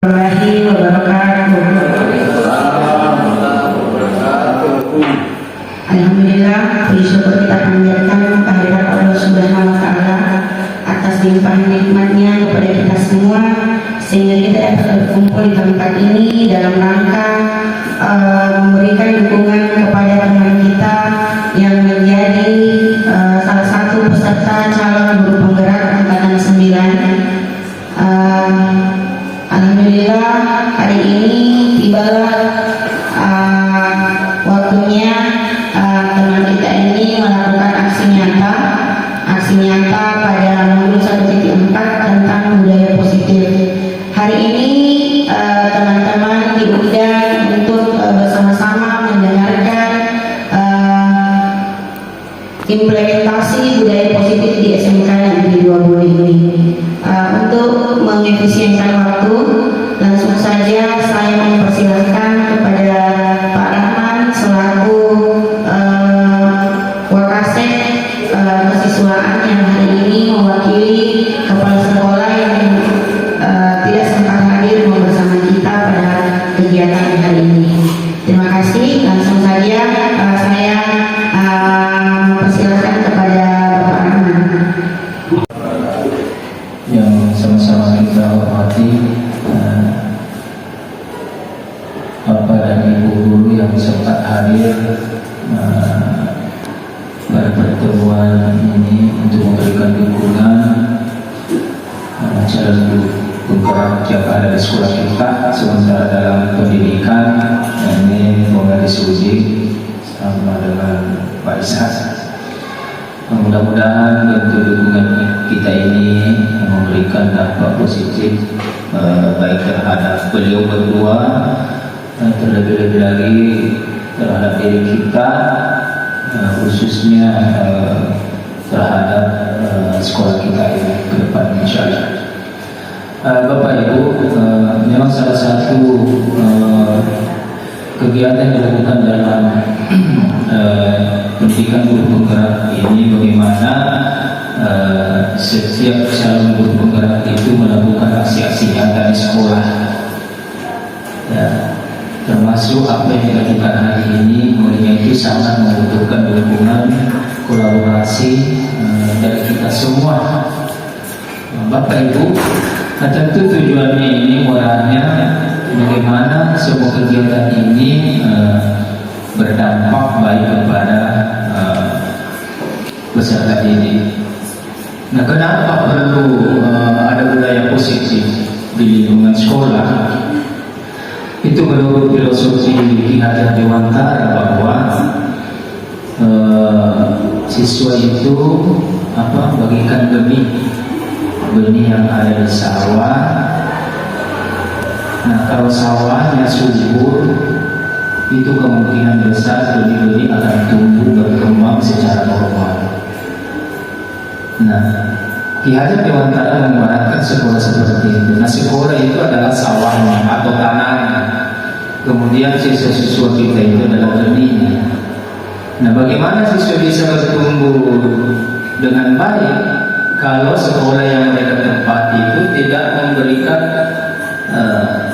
Warahmatullahi wabarakatuh. Alhamdulillah, puji syukur kita panjatkan kehadirat Allah Subhanahu wa Ta'ala atas limpahan nikmatnya kepada kita semua, sehingga kita dapat berkumpul di tempat ini dalam rangka memberikan dukungan kepada teman kita yang menjadi salah satu peserta calon guru penggerak angkatan 9. Alhamdulillah, hari ini tibalah waktunya teman kita ini melakukan aksi nyata pada modul 1.4 tentang budaya positif. Hari ini teman-teman diundang untuk bersama-sama mendengarkan implementasi budaya positif di SMK Negeri 20 ini. Untuk mengefisienkan waktu, langsung saja saya mempersilahkan kepada Pak Rahman selaku Wakasek kesiswaan yang hari ini mewakili kepala sekolah yang tidak sempat hadir bersama kita pada kegiatan hari ini. Terima kasih. Langsung saja saya mempersilahkan kepada Bapak Rahman. Yang sama-sama kita hormati Bapak dan Ibu guru yang sempat hadir pada pertemuan ini untuk memberikan dukungan calon guru penggerak yang ada di sekolah kita sementara dalam pendidikan. Ini semoga disuji sama dengan Pak Ishak. Mudah-mudahan bentuk dukungan kita ini memberikan dampak positif baik terhadap beliau berdua, terlebih-lebih lagi terhadap diri kita, khususnya terhadap sekolah kita ini ke depan insyaallah. Bapak Ibu, memang salah satu kegiatan yang dilakukan dalam pendidikan guru penggerak ini bagaimana setiap calon guru penggerak itu melakukan aksi-aksi nyata di sekolah, ya, termasuk apa yang dilakukan hari ini. Mulia itu sangat membutuhkan dukungan kolaborasi dari kita semua. Bapak Ibu, tentu tujuannya ini murahnya bagaimana semua kegiatan ini berdampak baik kepada peserta didik. Nah, kenapa perlu ada budaya positif di lingkungan sekolah? Itu menurut filosofi Ki Hajar Dewantara bahwa siswa itu bagikan benih yang ada di sawah. Nah, kalau sawahnya subur, itu kemungkinan besar benih-benih akan tumbuh berkembang secara normal. Nah, Ki Hajar Dewantara mengibaratkan sekolah seperti itu. Nah, sekolah itu adalah sawahnya atau tanahnya. Kemudian siswa-siswa kita itu adalah benihnya. Nah, bagaimana siswa bisa bertumbuh dengan baik kalau sekolah yang mereka tempati itu tidak memberikan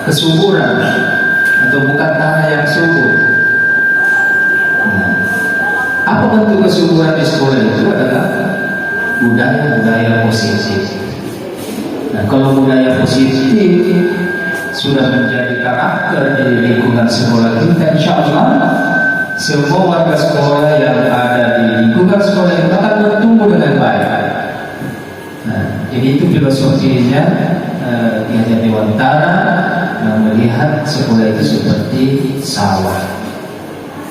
kesuburan atau bukan tanah yang subur? Nah, apa bentuk kesuburan di sekolah itu adalah budaya positif. Nah, kalau budaya positif sudah menjadi karakter di lingkungan sekolah kita, insya Allah semua warga sekolah yang ada di lingkungan sekolah itu akan bertumbuh dengan baik. Nah, jadi itu filosofinya Ki Hajar Dewantara melihat sekolah itu seperti sawah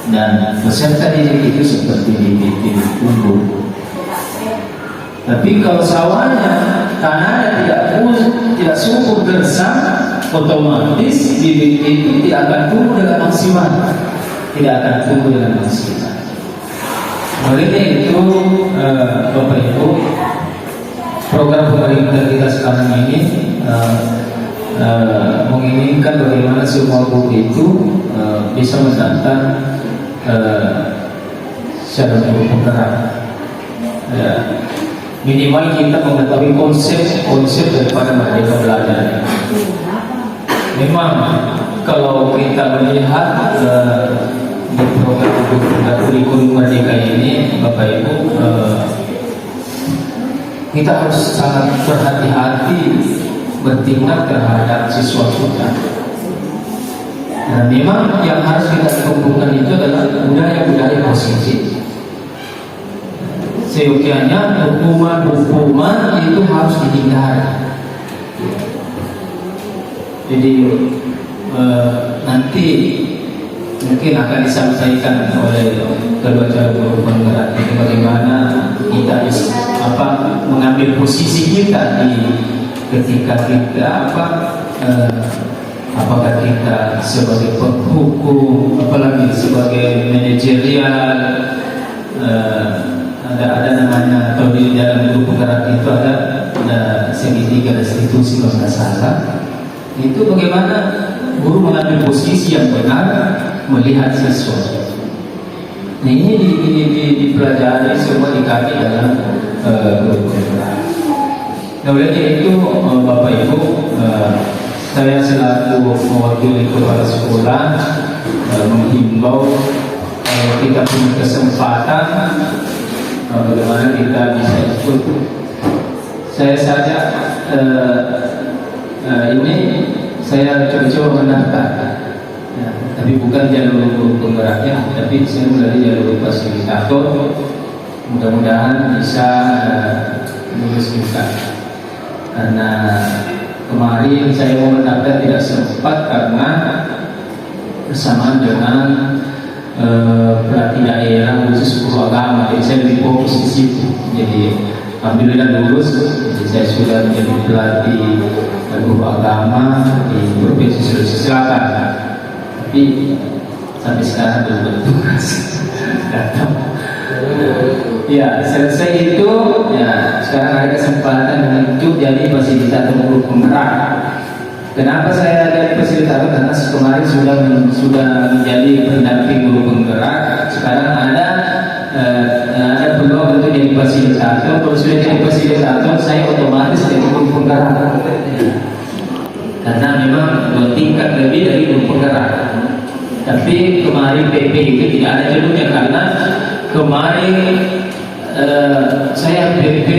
dan peserta didik itu seperti bibit tumbuh. Tapi kalau sawahnya tanahnya tidak subur gersang, otomatis bibit itu tidak akan tumbuh dengan maksimal, Oleh itu, Bapak Ibu, program pemerintah kita sekarang ini menginginkan bagaimana semua guru itu bisa mendaftar calon guru penggerak. Minimal kita mengetahui konsep daripada merdeka belajar. Memang kalau kita melihat di program kurikulum Merdeka ini, Bapak Ibu, kita harus sangat berhati-hati bertindak terhadap siswa kita. Nah, memang yang harus kita tumbuhkan itu adalah budaya-budaya positif. Seyogianya hukuman itu harus dihindari. Jadi nanti mungkin akan disampaikan oleh kedua calon penggerak itu bagaimana kita mengambil posisi kita ketika kita apakah kita sebagai penghukum, apalagi sebagai manajerial, ada namanya, atau di dalam grup penggerak itu ada segitiga restitusi kalau nggak salah. Itu bagaimana guru mengambil posisi yang benar melihat siswa. Nah, ini dipelajari semua di kami dalam grup penggerak. Nah, oleh itu Bapak Ibu, saya selaku mewakili kepala sekolah menghimbau kita punya kesempatan bagaimana kita bisa ikut. Saya saja ini saya coba mendaftar, ya, tapi bukan jalur penggeraknya, tapi saya mulai jalur fasilitator. Mudah-mudahan bisa lulus juga. Karena kemarin saya mau mendaftar tidak sempat karena bersamaan dengan pelatih daerah khusus guru agama, jadi saya lebih fokus di situ. Jadi alhamdulillah lulus, jadi saya sudah menjadi pelatih guru agama di Provinsi Sulawesi Selatan. Tapi sampai sekarang belum bertugas datang. Ya, selesai itu, ya sekarang ada kesempatan untuk jadi fasilitator guru penggerak. Kenapa saya jadi fasilitator? Karena kemarin sudah menjadi pendamping guru penggerak. Sekarang ada peluang untuk jadi fasilitator. Kalau sudah jadi fasilitator, saya otomatis jadi guru penggerak. Karena memang tingkat lebih dari guru penggerak. Tapi kemarin PP itu tidak ada jalurnya karena kemarin saya PP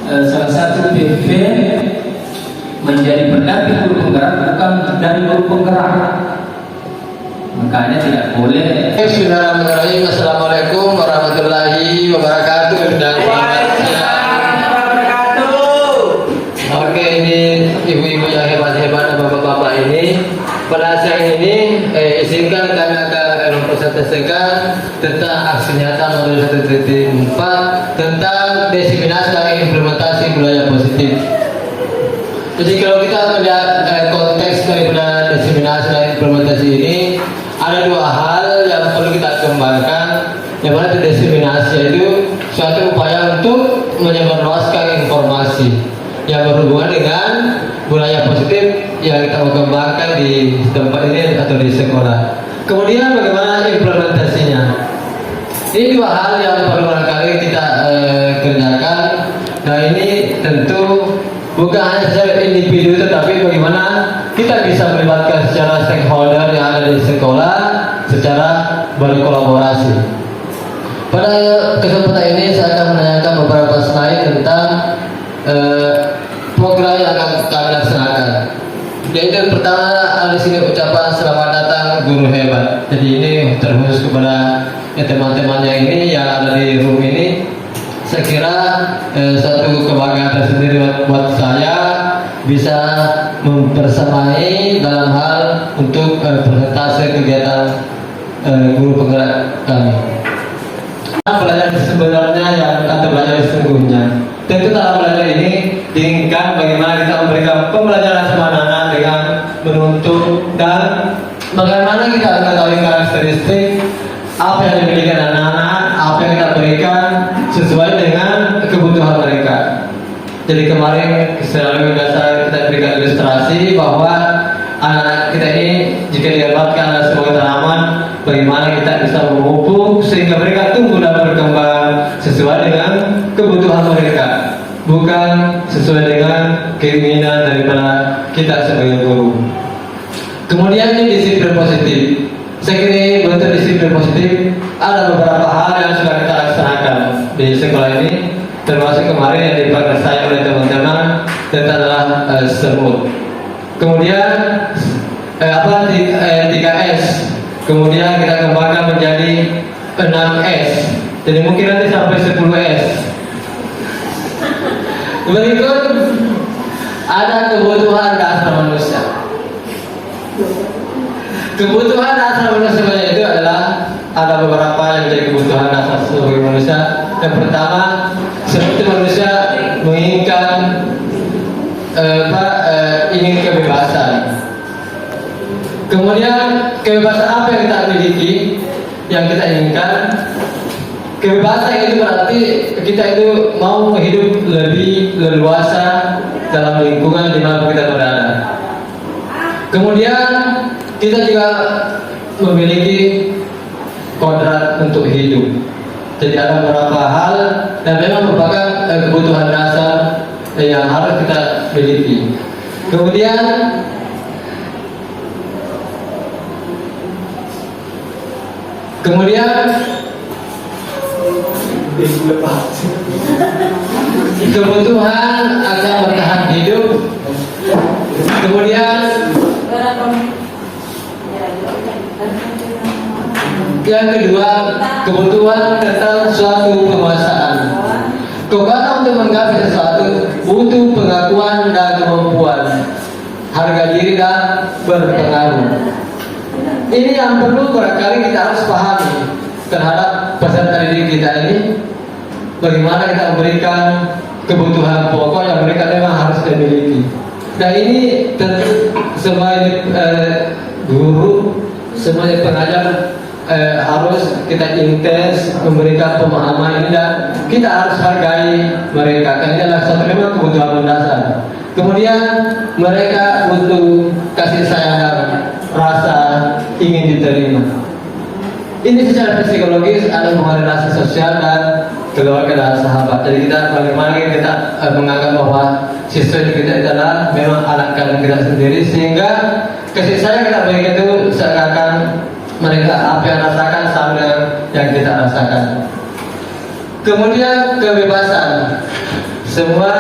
salah satu PP menjadi pendamping guru penggerak bukan dari guru penggerak, makanya tidak boleh. Bismillahirrahmanirrahim. Assalamualaikum warahmatullahi wabarakatuh. Oke, ini ibu-ibu yang hebat-hebat dan bapak-bapak ini. Pada saat ini izinkan kami akan mempresentasikan tentang aksi nyata modul 1.4 tentang diseminasi dan implementasi budaya positif. Jadi kalau kita melihat konteks daripada diseminasi dan implementasi ini, ada dua hal yang perlu kita kembangkan. Yang mana itu diseminasi itu suatu upaya untuk menyebarluaskan informasi yang berhubungan dengan budaya positif yang kita kembangkan di tempat ini atau di sekolah. Kemudian bagaimana implementasinya? Ini dua hal yang perlu kali kita kerjakan. Nah, ini tentu bukan hanya secara individu, tetapi bagaimana kita bisa melibatkan secara stakeholder yang ada di sekolah secara berkolaborasi. Pada kesempatan ini saya akan menanyakan beberapa slide tentang program yang akan kami laksanakan. Yaitu pertama di sini ucapan selamat datang guru hebat. Jadi ini terkhusus kepada teman-teman yang ini yang ada di room ini. Saya kira satu kebanggaan tersendiri buat saya bisa mempersamai dalam hal untuk presentasi kegiatan guru penggerak kami. Pelajaran sebenarnya yang atau belajar sesungguhnya. Tentu dalam belajar ini diinginkan bagaimana kita memberikan pembelajaran semana dengan menuntut dan bagaimana kita mengetahui karakteristik apa yang dimiliki anak-anak, apa yang kita berikan sesuai dengan kebutuhan mereka. Jadi kemarin selalu kita berikan ilustrasi bahwa anak kita ini jika digambarkan ada sebuah tanaman, bagaimana kita bisa memupuk sehingga mereka tumbuh dan berkembang sesuai dengan kebutuhan mereka. bukan sesuai dengan keinginan daripada kita sebagai guru. Kemudian ini disiplin positif. Saya kira ini bentuk disiplin positif. Ada beberapa hal yang sudah kita laksanakan di sekolah ini, termasuk kemarin yang dipakai saya oleh teman-teman tentang semut. Kemudian 3S. Kemudian kita kembangkan menjadi 6S. Jadi mungkin nanti sampai 10S. Berikut ada kebutuhan dasar manusia. Kebutuhan dasar manusia itu adalah ada beberapa yang menjadi kebutuhan dasar sebagai manusia. Yang pertama, seperti manusia menginginkan ingin kebebasan. Kemudian kebebasan apa yang kita miliki, yang kita inginkan? Kebebasan itu berarti kita itu mau hidup lebih leluasa dalam lingkungan di mana kita berada. Kemudian kita juga memiliki kodrat untuk hidup. Jadi ada beberapa hal yang memang merupakan kebutuhan dasar yang harus kita miliki. Kemudian kebutuhan agar bertahan hidup. Kemudian yang kedua, kebutuhan tentang suatu penguasaan. Kekuatan untuk menggapai sesuatu butuh pengakuan dan kemampuan. Harga diri dan berpengaruh. Ini yang perlu barangkali kita harus pahami terhadap peserta didik kita ini. Bagaimana kita memberikan kebutuhan pokok yang mereka memang harus dimiliki. Nah ini tentu semua guru, semua pengajar harus kita intens memberikan pemahaman ini dan kita harus hargai mereka karena ini adalah satu memang kebutuhan mendasar. Kemudian mereka butuh kasih sayang, rasa ingin diterima. Ini secara psikologis ada hubungan relasi sosial dan keluarga dan sahabat. Jadi kita bagaimana kita menganggap bahwa siswa kita adalah memang anak kandung kita sendiri, sehingga kasih sayang kita berikan itu seakan mereka apa yang rasakan sama dengan yang kita rasakan. Kemudian kebebasan. Semua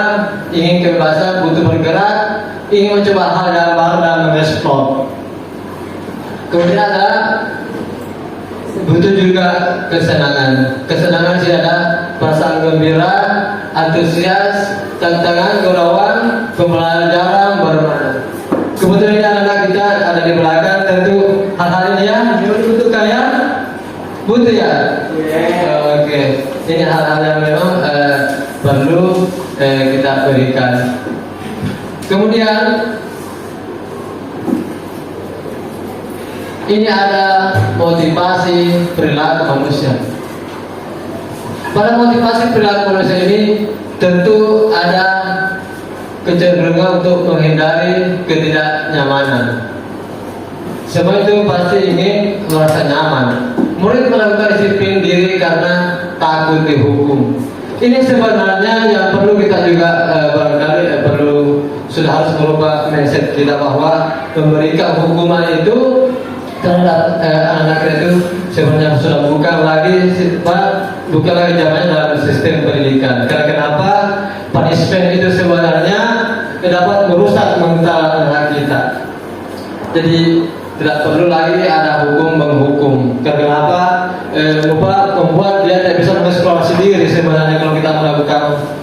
ingin kebebasan, butuh bergerak, ingin mencoba hal yang baru dan mengeksplor. Kemudian ada butuh juga kesenangan. Kesenangan sih ada perasaan gembira, antusias, tantangan, gurauan, pembelajaran bermakna. Kebetulan anak-anak kita ada di belakang, tentu hal-hal ini ya butuh kalian, butuh ya. Oke. Ini hal-hal yang memang perlu kita berikan. Kemudian ini ada motivasi perilaku manusia. Pada motivasi perilaku manusia ini tentu ada kecenderungan untuk menghindari ketidaknyamanan. Semua itu pasti ingin merasa nyaman. Murid melakukan disiplin diri karena takut dihukum. Ini sebenarnya yang perlu kita juga barangkali perlu sudah harus merubah mindset kita bahwa memberikan hukuman itu terhadap anak-anak itu sebenarnya sudah bukan lagi zamannya dalam sistem pendidikan. Karena kenapa? Punishment itu sebenarnya dapat merusak mental anak kita. Jadi tidak perlu lagi ada hukum menghukum. Kenapa? Membuat dia tidak bisa mengeksplorasi diri sebenarnya kalau kita melakukan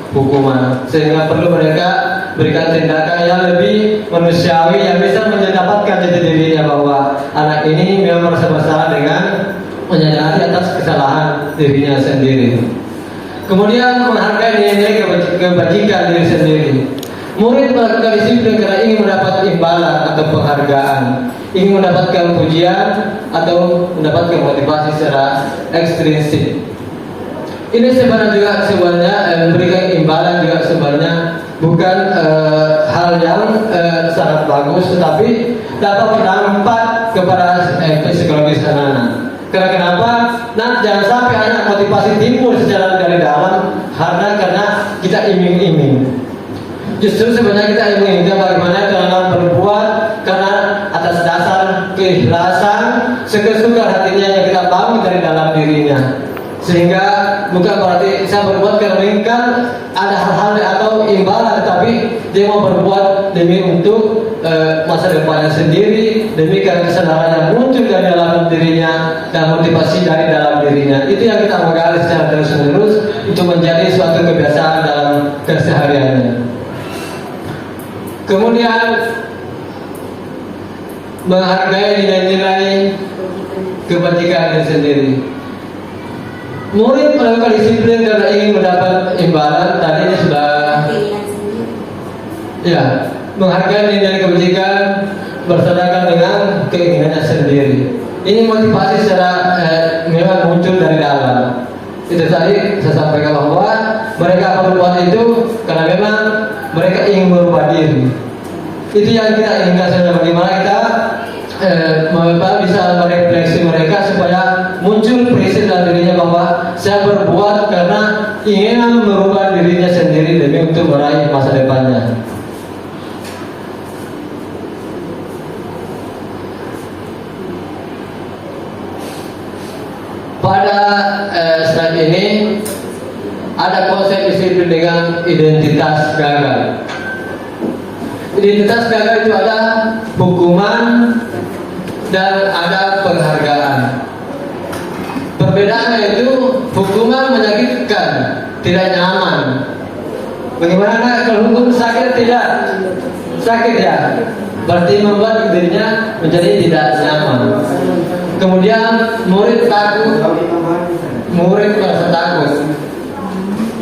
hukuman. Sehingga perlu mereka berikan tindakan yang lebih manusiawi yang bisa mendapatkan jati dirinya bahwa anak ini memang merasa bersalah dengan menyadari atas kesalahan dirinya sendiri. Kemudian menghargai nilai kebajikan diri sendiri. Murid melakukan disiplin karena ingin mendapat imbalan atau penghargaan, ingin mendapatkan pujian atau mendapatkan motivasi secara ekstrinsik. Ini sebenarnya memberikan imbalan juga sebenarnya bukan hal yang sangat bagus, tetapi dapat berdampak kepada psikologis anak-anak. Karena kenapa? Nah, jangan sampai anak motivasi timbul secara dari dalam karena kita iming-iming. Justru sebenarnya kita iming-imingkan bagaimana cara berbuat karena atas dasar keikhlasan, sekesuka hatinya yang kita bangun dari dalam dirinya. Sehingga bukan berarti saya berbuat karena menginginkan ada hal-hal atau imbalan, tetapi dia mau berbuat demi untuk masa depannya sendiri, demi karena kesadaran yang muncul dari dalam dirinya dan motivasi dari dalam dirinya. Itu yang kita menggali secara terus-menerus untuk menjadi suatu kebiasaan dalam kesehariannya. Kemudian menghargai nilai-nilai kebajikan diri sendiri. Murid melakukan disiplin karena ingin mendapat imbalan. Tadi ini sudah ya, menghargai nilai kebajikan berdasarkan dengan keinginannya sendiri. Ini motivasi secara memang muncul dari dalam. Itu tadi saya sampaikan bahwa mereka berbuat itu karena memang mereka ingin merubah diri. Itu yang kita inginkan sebenarnya, bagaimana kita bisa merefleksi mereka supaya muncul prinsip dalam dirinya bahwa saya berbuat karena ingin merubah dirinya sendiri demi untuk meraih masa depannya. Pada slide ini ada konsep disiplin dengan identitas gagal. Identitas gagal itu ada hukuman dan ada penghargaan. Perbedaannya itu hukuman menyakitkan, tidak nyaman. Bagaimana kalau hukum sakit? Tidak sakit ya, berarti membuat dirinya menjadi tidak nyaman. Kemudian murid takut, murid merasa takut.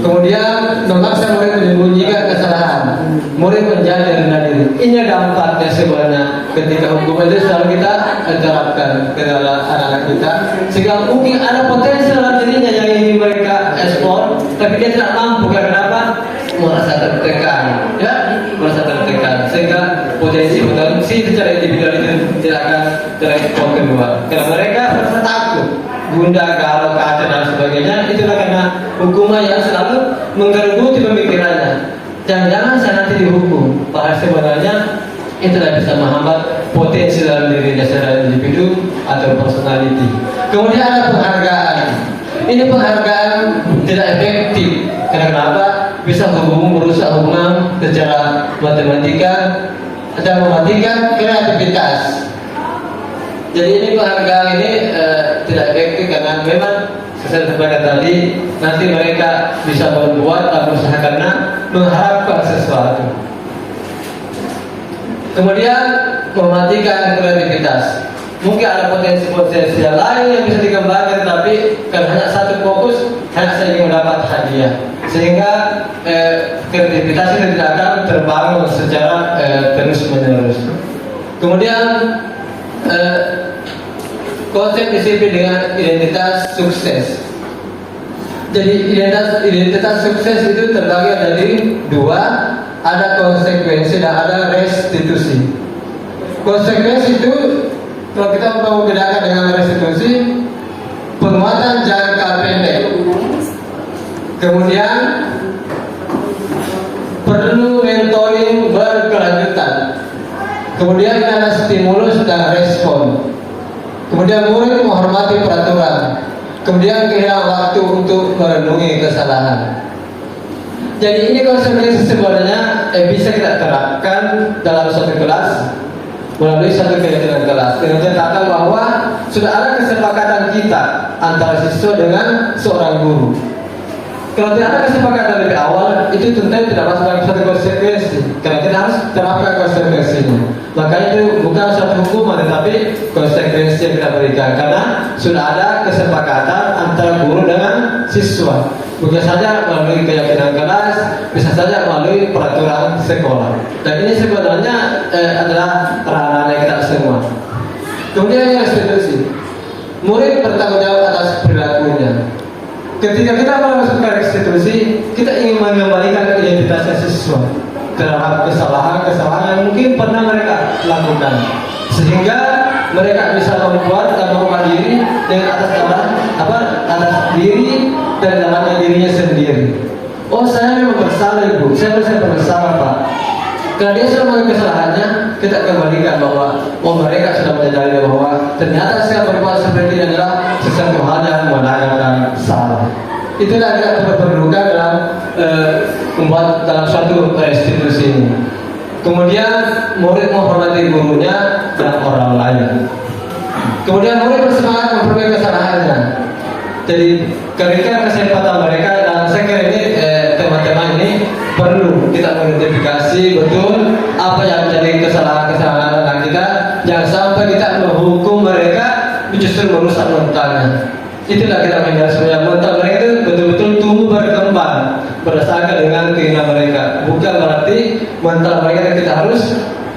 Kemudian memaksa murid menyembunyikan kesalahan, murid menjadi rendah diri. Ini dampaknya sebenarnya ketika hukum itu selalu kita terapkan ke dalam anak-anak kita, sehingga mungkin ada potensi dalam dirinya yang ingin mereka ekspor, tapi dia tidak mampu. Kenapa? Merasa tertekan, ya, merasa tertekan, sehingga potensi secara individual itu tidak akan terekspor keluar. Karena mereka merasa takut, gundah, galau, kacau dan sebagainya. Itulah karena hukuman yang selalu menggerbuti pemikirannya. Jangan-jangan saya nanti dihukum, padahal sebenarnya itulah bisa menghambat potensi dalam dirinya secara individu atau personality. Kemudian ada penghargaan. Ini penghargaan tidak efektif. Kenapa? Bisa merusak hubungan secara matematika dan mematikan kreativitas. Jadi ini penghargaan ini tidak efektif karena memang sesuai dengan tadi nanti mereka bisa berbuat atau berusaha karena mengharapkan sesuatu. Kemudian mematikan kreativitas. Mungkin ada potensi-potensi yang lain yang bisa dikembangkan, tapi karena hanya satu fokus, hanya saya ingin mendapat hadiah, sehingga kreativitas ini tidak akan terbangun secara terus-menerus. Kemudian konsep disiplin dengan identitas sukses. Jadi identitas sukses itu terbagi dari dua, ada konsekuensi dan ada restitusi. Konsekuensi itu kalau kita mau membedakan dengan restitusi, penguatan jangka pendek. Kemudian perlu mentoring berkelanjutan. Kemudian ada stimulus dan respon. Kemudian murid menghormati peraturan. Kemudian kehilangan waktu untuk merenungi kesalahan. Jadi ini konsekuensi sebenarnya bisa kita terapkan dalam satu kelas melalui satu kegiatan kelas. Dengan catatan bahwa sudah ada kesepakatan kita antara siswa dengan seorang guru. Kalau tidak ada kesepakatan lebih awal, itu tentu tidak masuk dalam satu konsekuensi. Karena kita harus terapkan konsekuensinya. Makanya itu bukan satu hukuman, tetapi konsekuensi yang kita berikan. Karena sudah ada kesepakatan antara guru dengan siswa. Bisa saja melalui keyakinan kelas, bisa saja melalui peraturan sekolah. Dan ini sebenarnya adalah ranah kita semua. Kemudian yang restitusi, murid bertanggung jawab atas perilakunya. Ketika kita melakukan restitusi, kita ingin mengembalikan identitasnya siswa terhadap kesalahan-kesalahan yang mungkin pernah mereka lakukan, sehingga mereka bisa membuat dan merubah diri dengan atas diri dan dalamnya dirinya sendiri. oh saya memang bersalah ibu, saya bersalah pak. Karena dia sudah mengakui kesalahannya, kita kembalikan bahwa mereka sudah menyadari bahwa ternyata saya berbuat seperti ini adalah sesuatu hal yang melanggar salah. Itulah kita perlukan dalam membuat dalam suatu restitusi ini. Kemudian murid menghormati gurunya dan orang lain. Kemudian murid bersemangat memperbaiki kesalahannya. Jadi berikan kesempatan mereka, dan saya kira ini teman-teman ini perlu kita mengidentifikasi betul apa yang menjadi kesalahan-kesalahan anak kita. Jangan sampai kita menghukum mereka justru merusak mentalnya. Itulah kita mengingat supaya mental mereka itu betul-betul tumbuh berkembang berdasarkan dengan keinginan mereka. Bukan berarti mental mereka kita harus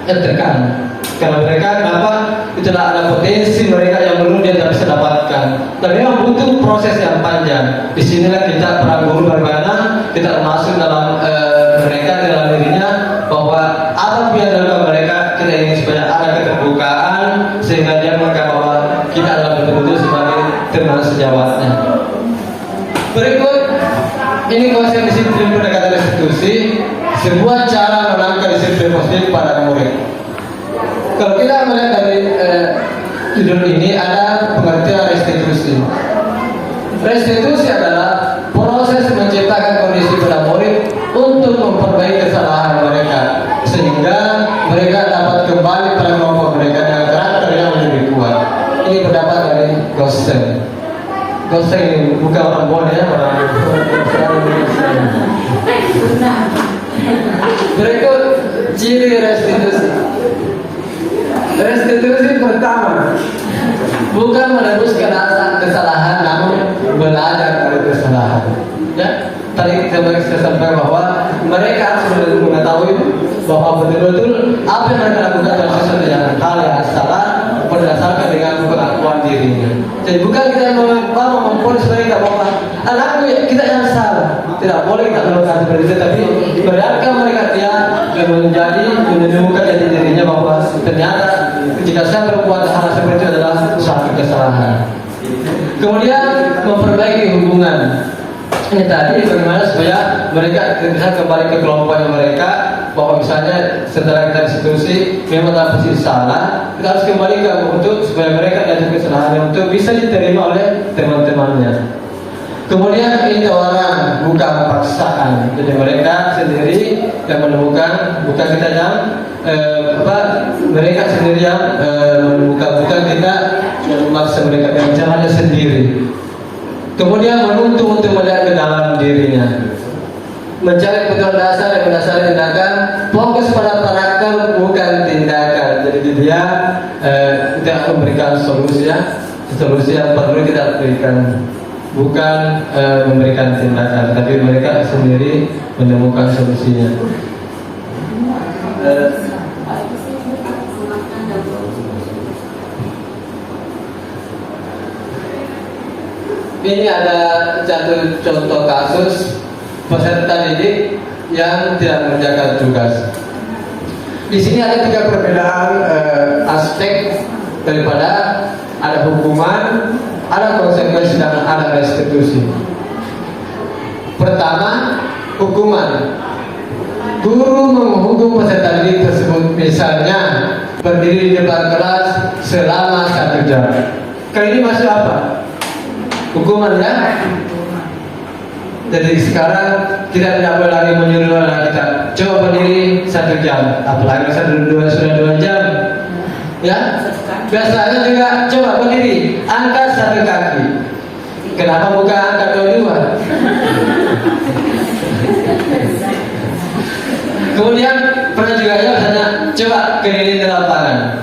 tekan. Karena mereka kenapa? Itulah ada potensi mereka yang belum dia tidak bisa dapatkan. Dan memang butuh proses yang panjang. Disinilah kita para guru bagaimana kita masuk dalam mereka, dalam dirinya, bahwa apa yang dilakukan mereka kita ingin supaya ada keterbukaan sehingga dia menganggap bahwa kita adalah betul-betul sebagai teman sejawatnya. Berikut ini konsep disiplin pendekatan restitusi, sebuah cara menangkap disiplin positif pada murid. Kalau kita melihat dari judul ini ada pengertian restitusi. Restitusi adalah proses menciptakan kondisi pada murid untuk memperbaiki kesalahan mereka sehingga mereka dapat kembali pada kelompok mereka dengan karakter yang lebih kuat. Ini pendapat dari Gosen. Gosen ini bukan orang boleh ya, orang berikut ciri restitusi. Restitusi pertama, bukan menebuskan kesalahan, namun belajar dari kesalahan. Ya, tadi kita sampaikan bahwa mereka harus mengetahui bahwa betul-betul apa yang mereka lakukan adalah sesuatu yang hal yang salah berdasarkan dengan pengakuan dirinya. Jadi bukan kita memponis mereka bahwa anakku kita yang salah, tidak boleh kita melakukan seperti itu, tapi biarkan mereka dia menemukan jati dirinya bahwa ternyata jika saya berbuat hal seperti itu adalah suatu kesalahan. Kemudian memperbaiki hubungan. Ini tadi bagaimana supaya mereka bisa kembali ke kelompoknya mereka, bahwa misalnya setelah kita restitusi memang dalam posisi salah, kita harus kembali ke untuk supaya mereka dan kesalahannya untuk bisa diterima oleh teman-temannya. Kemudian ini orang bukan paksaan, jadi mereka sendiri yang menemukan, bukan kita yang mereka sendiri yang menemukan, bukan kita yang memaksa mereka, yang caranya sendiri. Kemudian menuntut untuk melihat ke dalam dirinya, mencari kebutuhan dasar dan mendasari tindakan, fokus pada karakter bukan tindakan. Jadi dia tidak memberikan solusi yang perlu kita berikan, bukan memberikan tindakan, tapi mereka sendiri menemukan solusinya. Ini ada satu contoh kasus peserta didik yang tidak menjaga tugas. Di sini ada 3 perbedaan aspek daripada ada hukuman, ada konsekuensi, dan ada restitusi. Pertama, hukuman. Guru menghukum peserta didik tersebut, misalnya berdiri di depan kelas selama 1 jam. Kali ini masuk apa? Hukuman ya. Jadi sekarang kita tidak boleh lagi menyuruh anak kita coba berdiri 1 jam, apalagi sudah 2 jam. Ya, biasanya juga coba berdiri, angkat 1 kaki. Kenapa bukan angkat 2? Kemudian pernah juga ya misalnya coba keliling di lapangan.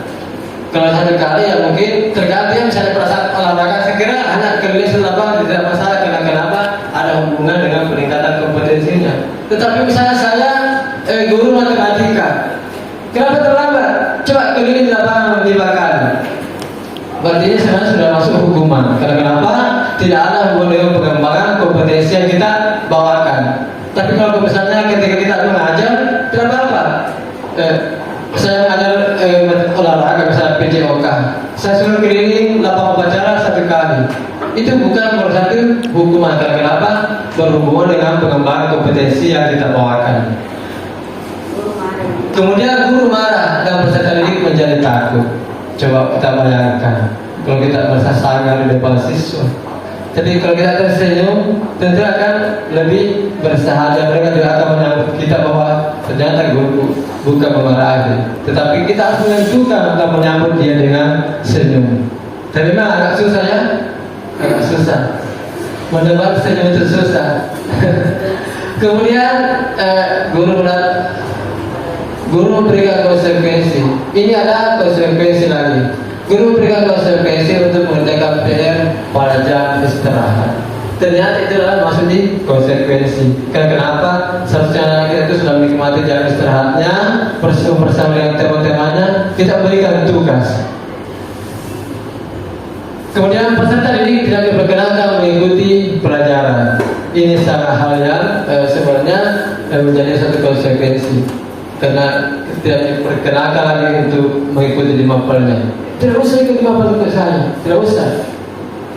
Kalau 1 kali ya mungkin tergantung misalnya perasaan olahraga, saya kira anak keliling di lapangan tidak masalah. Kenapa? Ada hubungan dengan peningkatan kompetensinya. Tetapi misalnya saya guru matematika, kenapa terlambat? Coba keliling di lapangan 5 kali. Berarti sebenarnya sudah masuk hukuman. Karena kenapa? Tidak ada hubungan dengan pengembangan kompetensi yang kita bawakan. Tapi kalau misalnya ketika kita mengajar, tidak apa-apa. Saya mengajar olahraga misalnya PJOK, saya suruh keliling lapangan upacara 1 kali. Itu bukan merupakan hukuman. Karena kenapa? berhubungan dengan pengembangan kompetensi yang kita bawakan. Kemudian guru marah dan peserta didik menjadi takut. Coba kita bayangkan kalau kita merasa sangar di depan siswa. Jadi kalau kita tersenyum, tentu akan lebih bersahaja. Mereka juga akan menyambut kita bahwa ternyata guru bukan memarahi, tetapi kita harus menentukan untuk menyambut dia dengan senyum. Tapi memang agak susah ya, agak susah. Mendengar senyum itu susah. Kemudian guru berikan konsekuensi. Ini ada konsekuensi lagi. Guru berikan konsekuensi untuk mengerjakan PR pada jam istirahat. Ternyata itu adalah maksud di konsekuensi. Kenapa? Seharusnya kita itu sudah menikmati jam istirahatnya, bersama dengan teman-temannya, kita berikan tugas. Kemudian peserta didik tidak diperkenankan mengikuti pelajaran. Ini salah hal yang sebenarnya menjadi satu konsekuensi, karena tidak diperkenankan lagi untuk mengikuti di mapelnya. Tidak usah ikut mapel untuk saya, tidak usah.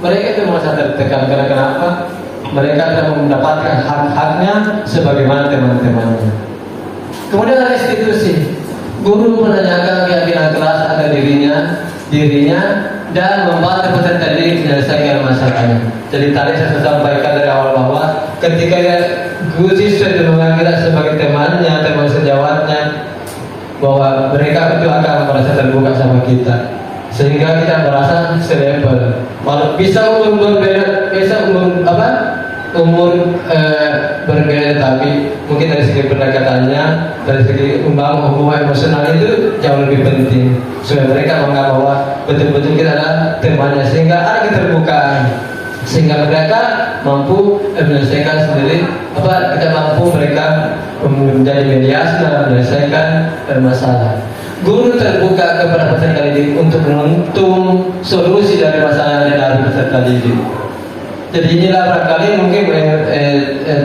Mereka itu merasa tertekan karena kenapa? Mereka tidak mendapatkan hak-haknya sebagaimana teman-temannya. Kemudian ada institusi. Guru menanyakan keyakinan keras akan dirinya dan membantu peserta didik menyelesaikan masalahnya. Jadi tadi saya sampaikan dari awal bahwa ketika guru siswa itu menganggap kita sebagai temannya, teman sejawatnya, bahwa mereka itu akan merasa terbuka sama kita, sehingga kita merasa selevel. Walau bisa umur berbeda, bisa umur berbeda, tapi mungkin dari segi pendekatannya, dari segi membangun hubungan emosional itu jauh lebih penting, supaya mereka menganggap bahwa betul-betul kita adalah temannya, sehingga ada keterbukaan, sehingga mereka mampu menyelesaikan sendiri. Kita mampu mereka menjadi mediasi dalam menyelesaikan masalah. Guru terbuka kepada peserta didik untuk menuntun solusi dari masalah yang ada di peserta didik. Jadi inilah barangkali mungkin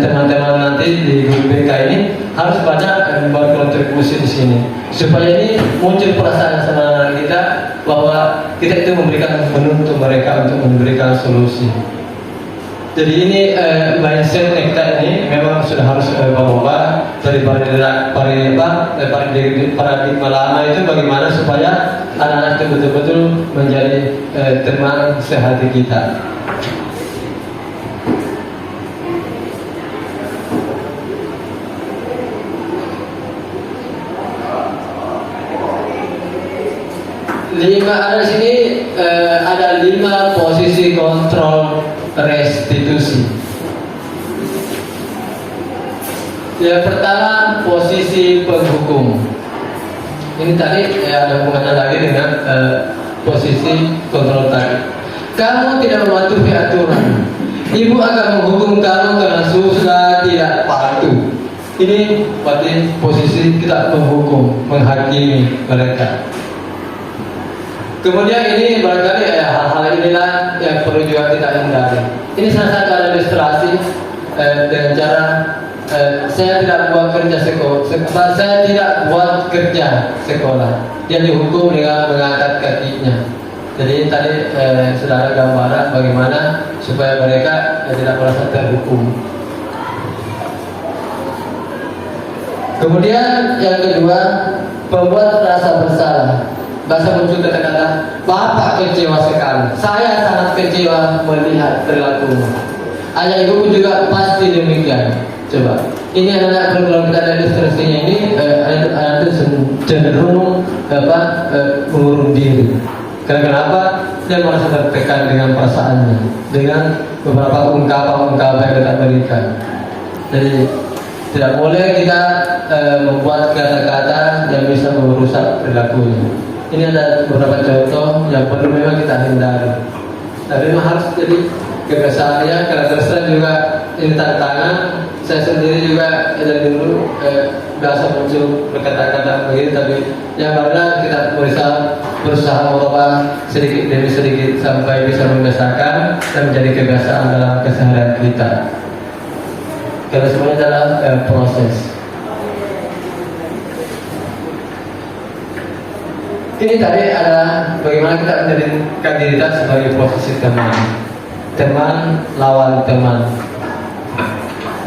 teman-teman nanti di guru BK ini harus banyak berkontribusi di sini, supaya ini muncul perasaan sama kita bahwa kita itu menuntun mereka untuk memberikan solusi. Jadi ini mindset kita ini memang sudah harus berubah dari paradigma lama itu, bagaimana supaya anak-anak itu betul-betul menjadi teman sehati kita. Ada sini ada 5 posisi kontrol restitusi. Yang pertama, posisi penghukum. Ini tadi ada hubungannya lagi dengan posisi kontrol tadi. Kamu tidak mematuhi aturan, ibu akan menghukum kamu karena sudah tidak patuh. Ini berarti posisi kita menghukum, menghakimi mereka. Kemudian ini barangkali hal-hal inilah yang perlu juga kita hindari. Ini salah satu administrasi dengan cara saya tidak buat kerja sekolah, saya tidak buat kerja sekolah. Dia dihukum dengan mengangkat kakinya. Jadi tadi saudara gambaran bagaimana supaya mereka tidak merasa terhukum. Kemudian yang kedua, membuat rasa bersalah. Bahasa muncul kata-kata, Bapak kecewa sekali, saya sangat kecewa melihat perilakumu. Ayah ibu juga pasti demikian. Coba, ini adalah kalau kita dari ilustrasinya ini, anak itu cenderung mengurung diri. Karena kenapa? Dia merasa tertekan dengan perasaannya, dengan beberapa ungkapan-ungkapan yang kita berikan. Jadi tidak boleh kita membuat kata-kata yang bisa merusak perilakunya. Ini ada beberapa contoh yang perlu memang kita hindari. Tapi memang harus jadi kebiasaannya, karena terus juga ini tantangan. Saya sendiri juga dari dulu biasa muncul berkata-kata begini, tapi yang mana kita berusaha merubah sedikit demi sedikit sampai bisa membiasakan dan menjadi kebiasaan dalam keseharian kita. Karena semuanya adalah proses. Ini tadi adalah bagaimana kita menjadikan diri kita sebagai posisi teman lawan teman.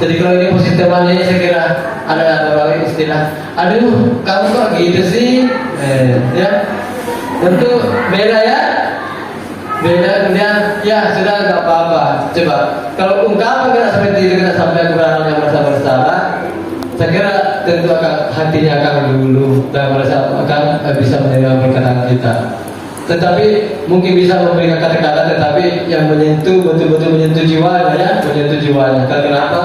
Jadi kalau ini posisi temannya saya kira ada istilah, aduh kamu kok gitu sih, ya tentu beda ya, beda kemudian ya sudah nggak apa-apa. Coba kalau ungkapan kita seperti itu kita sampai kebenaran yang merasa bersalah, saya kira tentu akan hatinya akan luluh dan merasa akan bisa menerima perkataan kita. Tetapi mungkin bisa memberikan kata-kata tetapi yang menyentuh betul-betul menyentuh jiwanya ya, menyentuh jiwanya. Karena kenapa?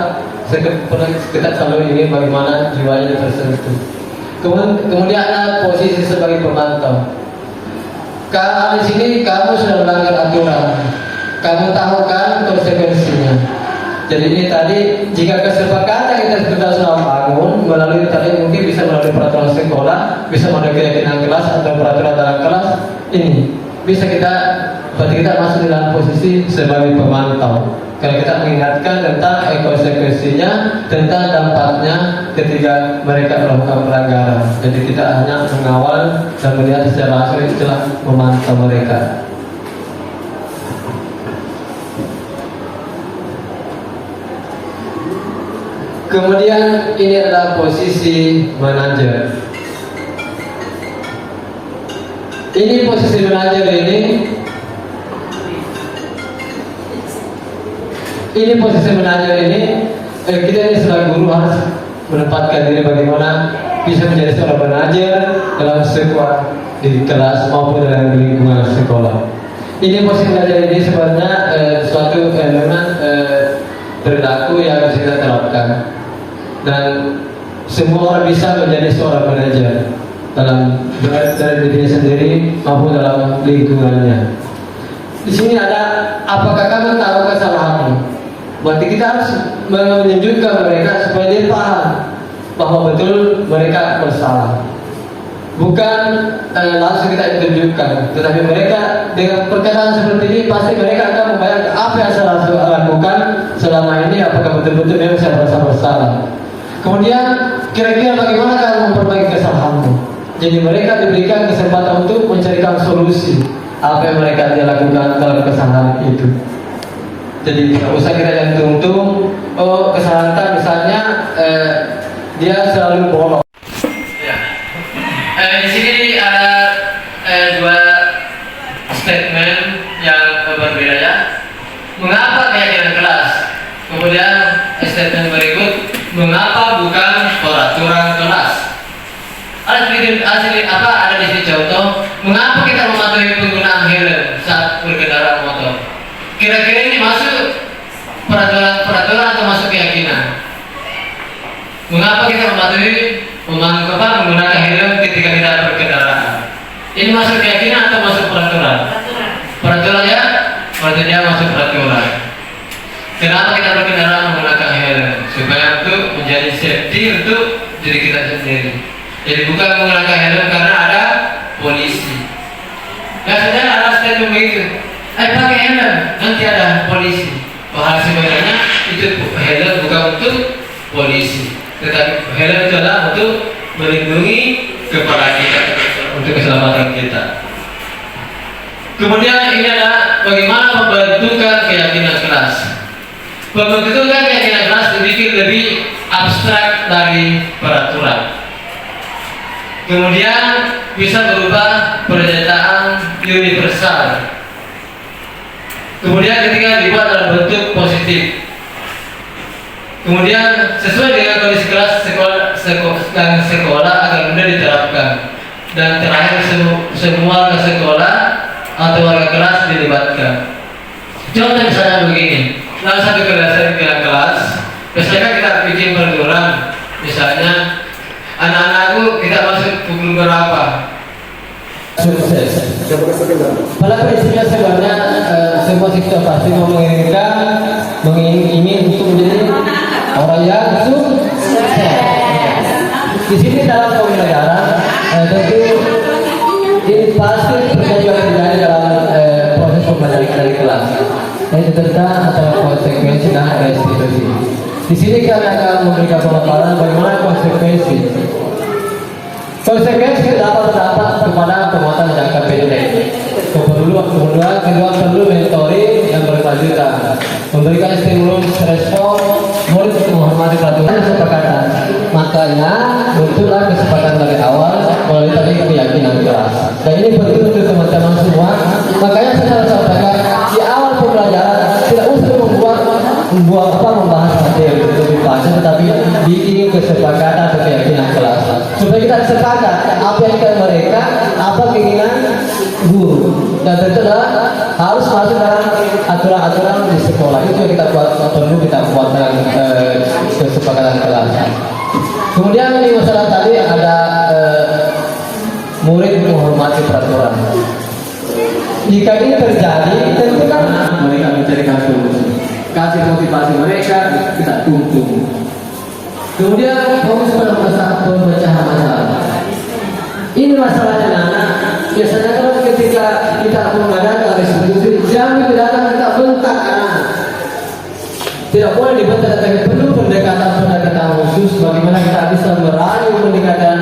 Kita selalu ingin bagaimana jiwanya tersentuh. Kemudian ada posisi sebagai pemantau. Kalau di sini kamu sudah melanggar aturan, kamu tahu kan konsekuensinya. Jadi ini tadi jika kesepakatan kita sudah bangun melalui tadi mungkin bisa melalui peraturan sekolah, bisa melalui keyakinan kelas atau peraturan dalam kelas, ini bisa berarti kita masuk dalam posisi sebagai pemantau. Kalau kita mengingatkan tentang konsekuensinya, tentang dampaknya ketika mereka melakukan pelanggaran. Jadi kita hanya mengawal dan melihat secara langsung setelah memantau mereka. Kemudian ini adalah posisi manajer. Ini posisi manajer ini posisi manajer ini kita ini sebagai guru harus menempatkan diri bagaimana bisa menjadi seorang manajer dalam sekolah di kelas maupun dalam lingkungan sekolah. Ini posisi manajer ini sebenarnya suatu elemen perilaku yang harus kita terapkan dan semua orang bisa menjadi seorang manajer dari dirinya sendiri maupun dalam lingkungannya. Di sini ada apakah kamu tahu kesalahanmu? Berarti kita harus menunjukkan mereka supaya dia paham bahwa betul mereka bersalah. Bukan langsung kita tunjukkan, tetapi mereka dengan perkataan seperti ini pasti mereka akan membayangkan apa yang saya lakukan selama ini, apakah betul-betul memang saya merasa bersalah. Kemudian kira-kira bagaimana kamu memperbaiki kesalahanmu? Jadi mereka diberikan kesempatan untuk mencarikan solusi apa yang mereka lakukan dalam kesalahan itu. Jadi tidak usah kita yang tungtung, oh kesalahan misalnya dia selalu bohong. Di sini ada dua statement yang berbeda ya. Mengapa keyakinan kelas? Kemudian statement berikut, mengapa bukan peraturan kelas? Ada di sini contoh, mengapa kita mematuhi penggunaan helm saat berkendara motor? Kira-kira ini masuk peraturan atau masuk keyakinan? Mengapa kita mematuhi menggunakan helm ketika kita berkendaraan? Ini masuk keyakinan atau masuk peraturan? Peraturan ya, berarti dia masuk peraturan. Kenapa kita berkendaraan menggunakan helm? Supaya untuk menjadi safety untuk diri kita sendiri. Jadi bukan menggunakan helm karena ada polisi. Biasanya ada statement begitu. Pakai helm, nanti ada polisi. Padahal sebenarnya itu helm bukan untuk polisi, tetapi helm itu adalah untuk melindungi kepala kita, untuk keselamatan kita. Kemudian ini adalah bagaimana pembentukan keyakinan kelas. Pembentukan keyakinan kelas dibikin lebih abstrak dari peraturan. Kemudian bisa berubah pernyataan universal. Kemudian ketika dibuat dalam bentuk positif. Kemudian sesuai dengan kondisi kelas sekolah akan mudah diterapkan. Dan terakhir semua warga sekolah atau warga kelas dilibatkan. Contoh misalnya begini, dalam satu kelas, biasanya kita bikin peraturan, misalnya anak-anakku kita masuk pukul berapa? Sukses. Pada prinsipnya sebenarnya semua siswa pasti ingin untuk menjadi orang yang sukses. Di sini dalam pembelajaran tentu ini pasti terjadi dalam proses pembelajaran dari kelas. Yaitu tentang antara konsekuensi dan restitusi. Di sini kami akan memberikan pemaparan bagaimana konsekuensi. Konsekuensi dapat terdapat kepada penguatan jangka pendek. Kedua perlu mentoring yang berkelanjutan, memberikan stimulus respon murid untuk Makanya muncullah kesepakatan dari awal melalui tadi keyakinan kelas. Dan ini penting untuk teman-teman semua. Makanya saya sampaikan di awal pembelajaran tidak usah membahas materi lebih panjang, tetapi bikin kesepakatan atau keyakinan kelas supaya kita sepakat apa yang kita mereka, apa keinginan guru, dan tentulah harus masuk dalam aturan-aturan di sekolah. Itu yang kita perlu kita buat dengan kesepakatan kelas. Kemudian di masalah tadi ada murid menghormati peraturan. Jika ini terjadi, tentu kan mereka mencarikan solusi. Kasih motivasi mereka, kita tuntun. Kemudian fokus pada masalah pemecahan masalah. Ini masalahnya anak. Biasanya kalau ketika kita mengadakan resolusi, jangan tidak kita bentak anak. Tidak boleh dibentak, tapi perlu pendekatan khusus bagaimana kita bisa merayu pendekatan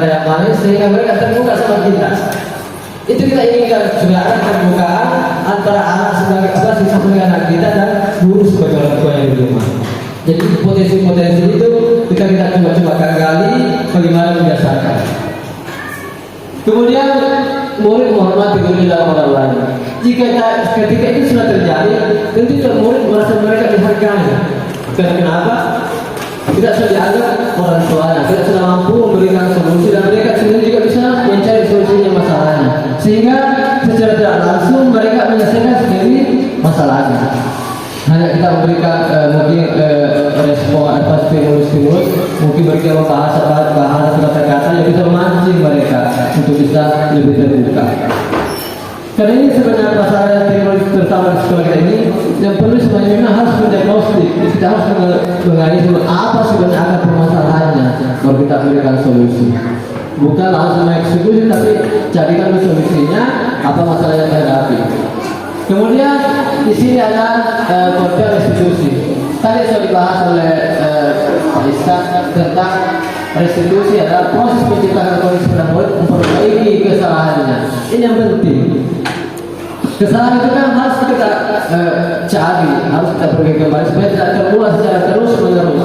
yang lain sehingga mereka terbuka sama kita. Itu kita inginkan, sudah ada pembukaan antara anak sebagai siswa sebagai anak kita dan guru sebagai orang tua yang di rumah. Jadi potensi-potensi itu kita coba gali bagaimana membiasakan. Kemudian murid menghormati guru dalam orang lain. Ketika itu sudah terjadi, tentu murid merasa mereka dihargai. Kenapa? Tidak sudah dianggap orang tuanya, tidak sudah mampu memberikan solusi, dan mereka sendiri juga bisa mencari solusinya masalahnya. Sehingga secara tidak langsung mereka menyelesaikan sendiri masalahnya. Hanya kita memberikan respon atau stimulus, mungkin mereka membahas kata-kata yang bisa memancing mereka untuk bisa lebih terbuka. Karena ini sebenarnya masalah yang terutama di sekolah kita ini yang perlu sebenarnya harus mendiagnostik. Kita harus mengenai apa sebenarnya akar permasalahannya baru kita berikan solusi. Bukan langsung mengeksekusi, tapi carikan solusinya apa masalah yang dihadapi. Kemudian di sini ada konsep restitusi. Tadi sudah dibahas oleh Pak Ishak tentang restitusi adalah proses penciptaan kondisi pada murid memperbaiki kesalahannya. Ini yang penting. Kesalahan itu kan harus kita cari, harus kita pergi kembali supaya tidak terulang secara terus menerus.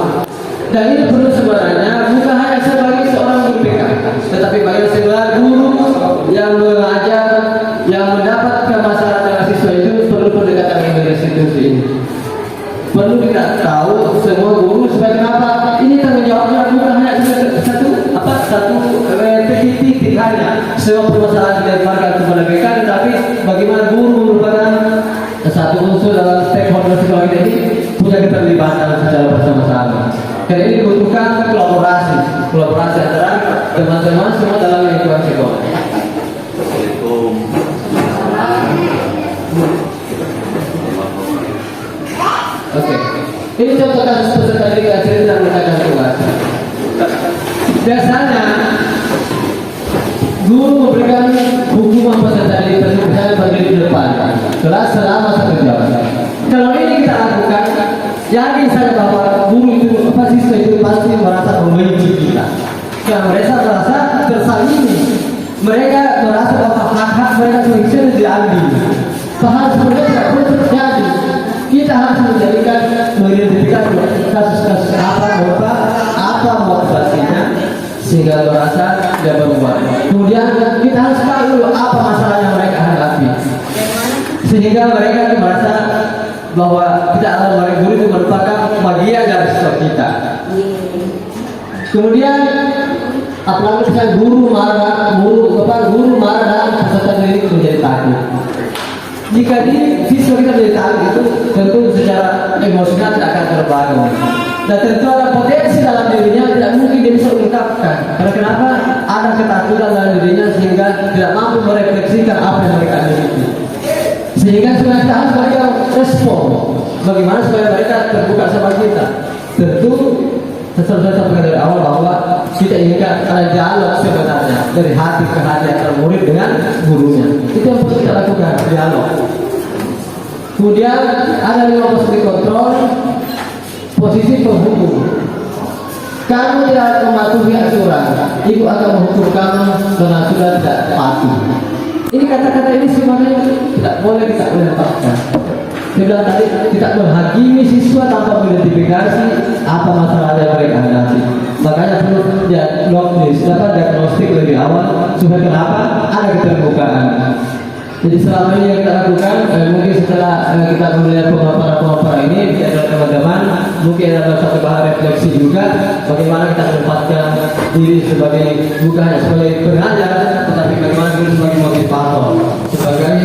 Dan ini perlu sebenarnya bukan hanya sebagai seorang guru BK, tetapi bagi sebagai guru yang mengajar, yang mendapatkan masalah dengan siswa itu perlu pendekatan yang restitusi ini. Perlu kita tahu semua guru supaya kenapa ini tanggung jawabnya bukan hanya satu titik hanya semua permasalahan dilemparkan kepada BK, tetapi bagaimana guru merupakan satu unsur dalam stakeholder sekolah kita ini punya keterlibatan secara bersama-sama. Karena ini dibutuhkan kolaborasi antara teman-teman semua dalam lingkungan sekolah. Oke, ini contoh kasus peserta didik cerita dan mengerjakan tugas. Biasanya guru memberikan hukuman peserta didik misalnya berdiri di depan kelas selama 1 jam. Kalau ini kita lakukan, yakin saya bahwa guru itu siswa itu pasti merasa membenci kita. Karena mereka merasa tersakiti. Mereka merasa bahwa hak-hak mereka sudah diambil. Hal seperti itu tidak boleh terjadi. Kita harus mengidentifikasi kasus-kasus apa motivasinya sehingga merasa tidak berubah. Kemudian kita harus tahu dulu apa masalah yang mereka hadapi sehingga mereka merasa bahwa kita adalah guru itu merupakan bagian dari siswa kita. Kemudian apalagi misalnya guru marah dan peserta didik menjadi takut. Jika siswa kita menjadi takut itu tentu secara emosional tidak akan terbangun. Dan tentu ada potensi dalam dirinya tidak mungkin dia bisa mengungkapkan. Karena kenapa? Ada ketakutan dalam dirinya sehingga tidak mampu merefleksikan apa yang mereka miliki. Sehingga sebenarnya kita harus berikan respon. Bagaimana supaya mereka terbuka sama kita? Tentu sesuai sampaikan dari awal bahwa kita inginkan ada dialog sebenarnya dari hati ke hati antara murid dengan gurunya. Itu yang perlu kita lakukan, dialog. Kemudian ada 5 posisi kontrol. Posisi penghukum. Kamu tidak mematuhi aturan, ibu akan menghukum kamu karena sudah tidak patuh. Ini kata-kata ini sebenarnya tidak boleh kita lepaskan. Saya bilang tadi tidak menghakimi siswa tanpa mengidentifikasi apa masalah yang mereka hadapi. Makanya perlu diagnosis, dapat diagnostik lebih awal supaya kenapa ada keterbukaan. Jadi selama ini yang kita lakukan, mungkin setelah kita melihat pemaparan-pemaparan ini, bisa teman-teman, mungkin ada satu bahan refleksi juga, bagaimana kita menempatkan diri sebagai bukan hanya sebagai pengajar, tetapi bagaimana diri sebagai motivator, sebagai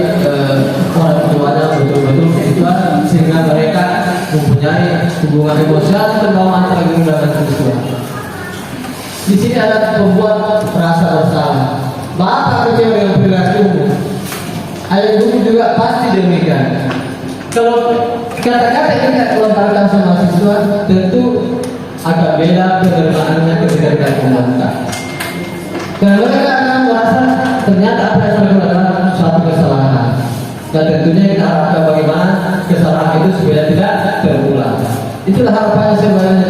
orang tuanya betul-betul siswa, sehingga mereka mempunyai hubungan emosional terbawa antara guru dan siswa. Di sini ada membuat rasa bersama. Bapak kecewa dengan perilakumu. Ayah guru juga pasti demikian. Kalau kata-kata ini tidak dilontarkan sama siswa, tentu agak beda penerimaannya ketika kita komunikasi. Karena mereka akan merasa ternyata apa yang mereka lakukan suatu kesalahan. Dan tentunya kita harapkan bagaimana kesalahan itu supaya tidak terulang. Itulah harapannya sebenarnya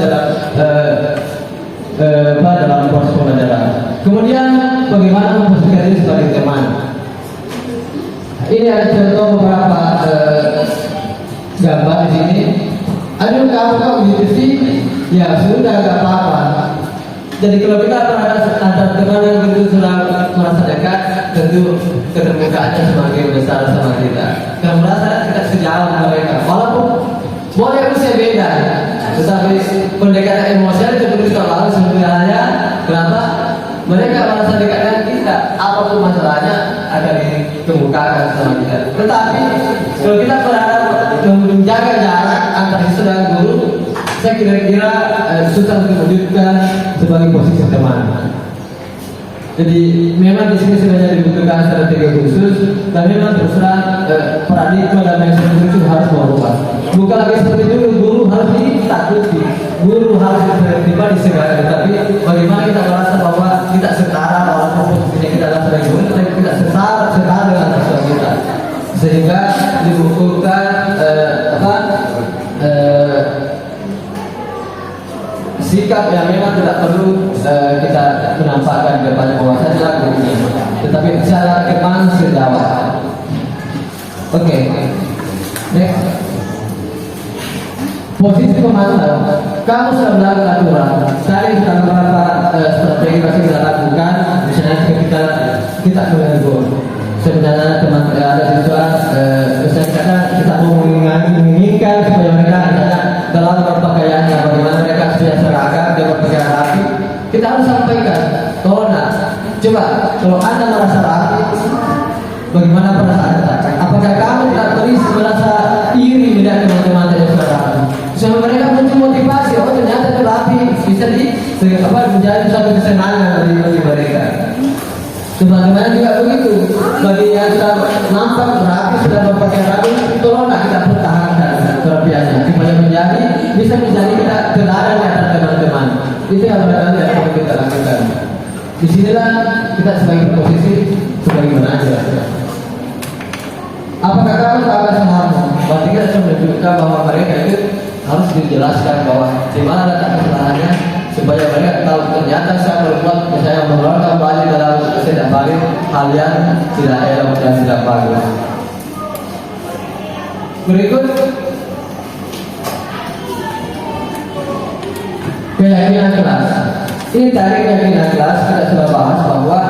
dalam proses pembelajaran. Kemudian bagaimana memposisikan diri sebagai teman. Ini ada contoh beberapa gambar di sini. Aduh kau gitu sih, ya sudah gak apa-apa. Jadi kalau kita berada antara teman yang begitu sudah merasa dekat, tentu keterbukaannya semakin besar sama kita. Kalau merasa kita sejauh mereka, walaupun boleh usia beda, tetapi pendekatan emosional itu perlu kita lalu sebenarnya. Kenapa? Mereka merasa dekat dengan kita, apapun masalahnya akan dikemukakan sama kita. Tetapi kalau kita berada menjaga jarak antara siswa dan guru, saya kira-kira susah untuk mewujudkan sebagai posisi teman. Jadi memang di sini sebenarnya dibutuhkan strategi khusus, dan memang terus terang paradigma dan mindset itu harus berubah. Bukan lagi seperti dulu, guru harus ditakuti, guru harus diterima di segala, tapi bagaimana kita merasa bahwa kita setara walaupun posisinya kita adalah sebagai guru, tapi kita setara dengan siswa kita, sehingga dibutuhkan sikap yang memang tidak perlu kita menampakkan kepada bahwa saya adalah gurunya, tetapi secara keman sejawat. Oke, next. Posisi pemantau. Kamu sudah melakukan aturan. Tadi sudah beberapa strategi yang kita lakukan. Misalnya ketika kita menegur, sebenarnya teman ada siswa, misalnya kita mau menginginkan supaya mereka dalam berpakaiannya, bagaimana mereka supaya seragam dan berpakaian rapi. Kita harus sampaikan, Tona, coba kalau anda merasa rapi, bagaimana perasaan anda? Apakah kamu tidak merasa iri melihat teman-teman yang sudah rapi? Supaya mereka muncul motivasi, oh ternyata itu rapi, bisa menjadi suatu kesenangan bagi mereka. Sebagaimana juga begitu, bagi yang sudah nampak rapi, sudah berpakaian rapi, tolonglah kita pertahankan kerapiannya supaya bisa menjadi kita teladan di antara teman-teman. Itu yang barangkali yang perlu kita lakukan. Disinilah kita sebagai posisi sebagai manajer. Apakah kamu akan sama? Berarti kita sudah menunjukkan bahwa mereka itu harus dijelaskan bahwa di mana letak kesalahannya, supaya mereka tahu ternyata saya berbuat misalnya mengeluarkan balik dalam tidak balik hal yang tidak elok dan tidak bagus. Berikut keyakinan kelas. Ini tadi keyakinan kelas kita sudah bahas bahwa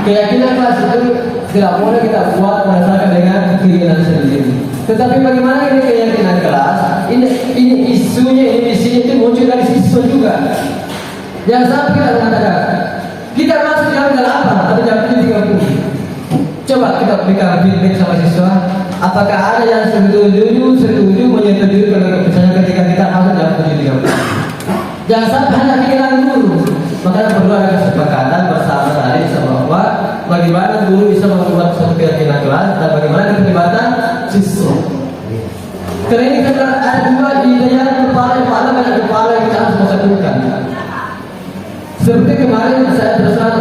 keyakinan kelas itu tidak boleh kita buat berdasarkan dengan keinginan sendiri. Tetapi bagaimana ini keyakinan kelas? Ini isunya, ini misinya itu muncul dari siswa juga. Jangan sampai kita mengatakan kita masuk jam 8 atau jam 7.30. Coba kita berikan feedback sama siswa. Apakah ada yang setuju menyetujui misalnya ketika kita masuk jam 7.30? Jangan sampai hanya pikiran guru. Makanya perlu ada kesepakatan bersama tadi bahwa bagaimana guru bisa membuat suatu keyakinan kelas dan bagaimana keterlibatan siswa. Karena ini kan ada dua ide yang kepala banyak kepala yang kita harus menyatukan. Seperti kemarin saya terserah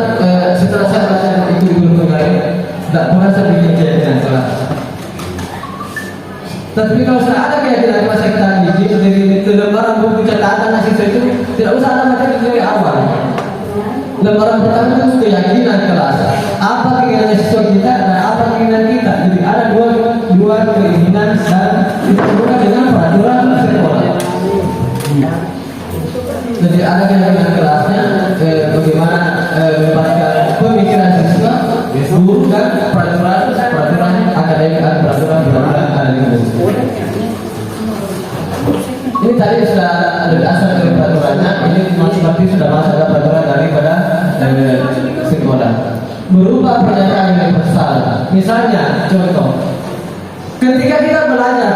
setelah saya baca itu guru kemarin, tidak pernah saya bikin keyakinan kelas. Tapi kalau sudah ada keyakinan kelas yang kita bikin dari lembaran buku catatan siswa itu tidak usah ada materi dari awal. Lembaran pertama itu keyakinan kelas. Apa keinginan siswa kita dan apa keinginan kita. Jadi ada dua keinginan dan kita ada kegiatan kelasnya, bagaimana membaca pemikiran siswa, guru dan peraturan akademik dan peraturan akademik. Ini tadi sudah ada dasar dari peraturannya. Ini berarti sudah masuk dalam peraturan daripada sekolah. Berubah pernyataan universal. Misalnya, contoh, ketika kita belajar,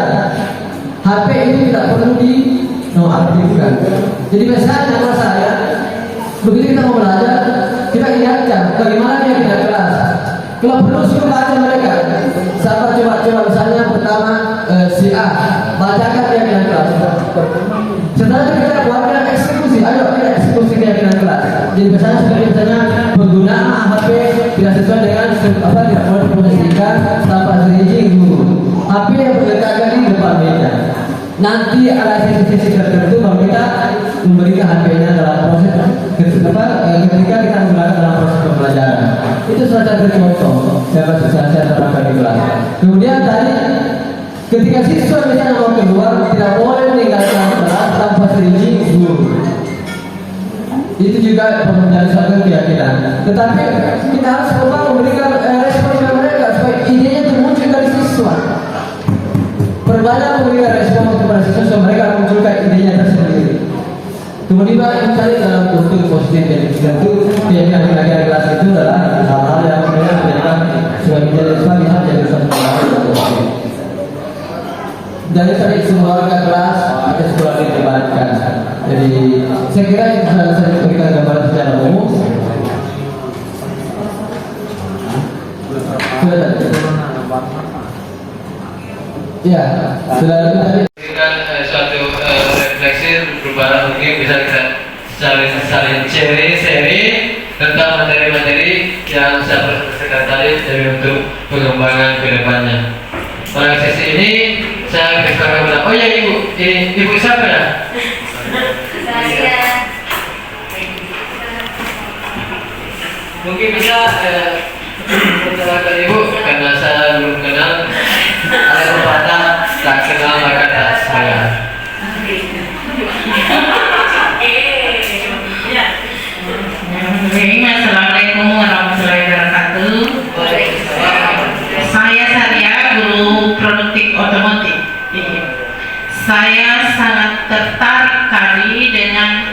HP itu tidak perlu dinonaktifkan. Jadi misalnya nama saya, begitu kita mau belajar, kita ingatkan bagaimana dia kita kelas. Kalau perlu suruh baca mereka. Sahabat coba misalnya pertama si A, bacakan keyakinan kelas. Setelah itu kita buatkan eksekusi. Ayo kita eksekusi keyakinan kelas. Jadi misalnya penggunaan HP tidak sesuai dengan tidak boleh diposisikan tanpa seizin guru. HP yang berletakkan di depan meja. Nanti ada sisi-sisi tertentu baru kita memberikan HP-nya dalam proses ketika kita menggunakan dalam proses pembelajaran. Itu salah satu contoh dapat saya terapkan di kelas. Kemudian tadi ketika siswa misalnya mau keluar tidak boleh meninggalkan kelas tanpa seizin guru. Itu juga menjadi suatu keyakinan. Tetapi kita harus coba memberikan respon kepada mereka supaya idenya itu muncul dari siswa. Perbanyak memberikan respon kepada siswa supaya mereka munculkan idenya tersendiri. Kemudian misalnya dalam bentuk positif dan tentu keyakinan kelas itu adalah hal-hal yang menyebabkan sebagai siswa bisa menjadi suatu hal. Dari tadi semua warga kelas ada sekolah dilibatkan. Jadi saya kira itu sudah saya berikan gambaran secara umum. Ya, sudah tadi Berikan suatu refleksi berupa mungkin bisa kita saling sharing tentang materi-materi yang saya presentasikan tadi dari untuk pengembangan ke depannya. Pada sesi ini saya berikan kepada oh ya ibu siapa ya? Saya. Mungkin bisa perkenalkan ibu karena saya belum kenal. Ada pepatah tak kenal maka tak sayang. Assalamualaikum warahmatullahi wabarakatuh. Saya Saria, guru produktif otomotif. Saya sangat tertarik kali dengan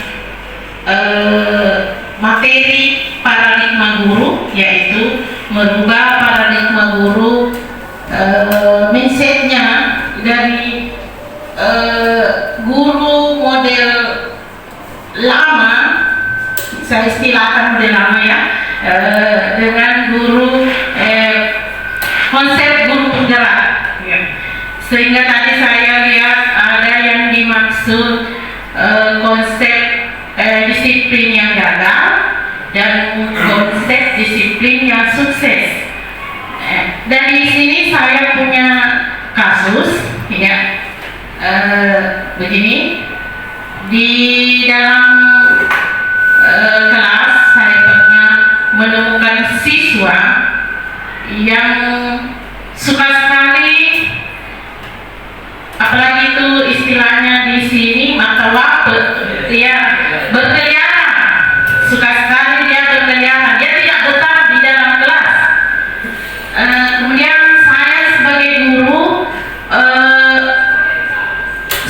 materi paradigma guru, yaitu merubah paradigma guru, mindsetnya dari guru model lama, saya istilahkan model lama ya, dengan guru konsep guru penggerak ya. Sehingga tadi saya lihat ada yang dimaksud konsep disiplin yang gagal dan konsep disiplin yang sukses. Dari sini saya punya kasus ya, begini. Di dalam kelas saya pernah menemukan siswa yang suka sekali, apalagi itu istilahnya di sini mata waktu, dia berkeliaran, suka sekali dia berkeliaran, dia tidak betah di dalam kelas. Kemudian saya sebagai guru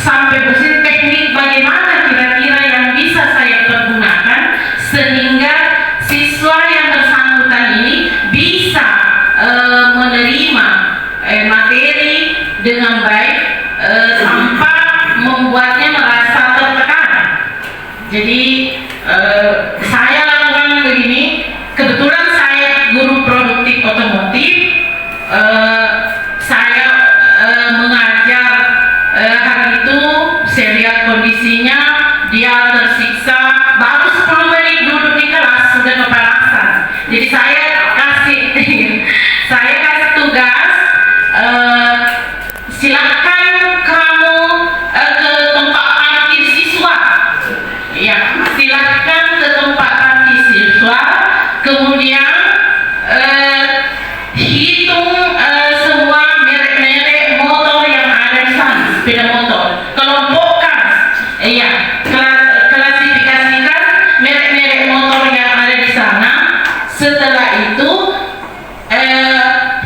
sampai berpikir teknik bagaimana kira-kira yang bisa saya pergunakan sehingga siswa yang bersangkutan ini bisa menerima materi dengan baik tanpa membuatnya merasa tertekan. Jadi saya lakukan begini. Kebetulan saya guru produktif otomotif. Saya mengajar hari itu, saya lihat kondisinya dia tersiksa, baru 10 menit duduk di kelas sudah kepanasan. Jadi saya kasih tugas, silakan kamu ke tempat parkir siswa. Ya, silakan ke tempat parkir siswa. Kemudian hitung semua merek-merek motor yang ada di sana, sepeda motor. Kelompokkan, klasifikasikan Setelah itu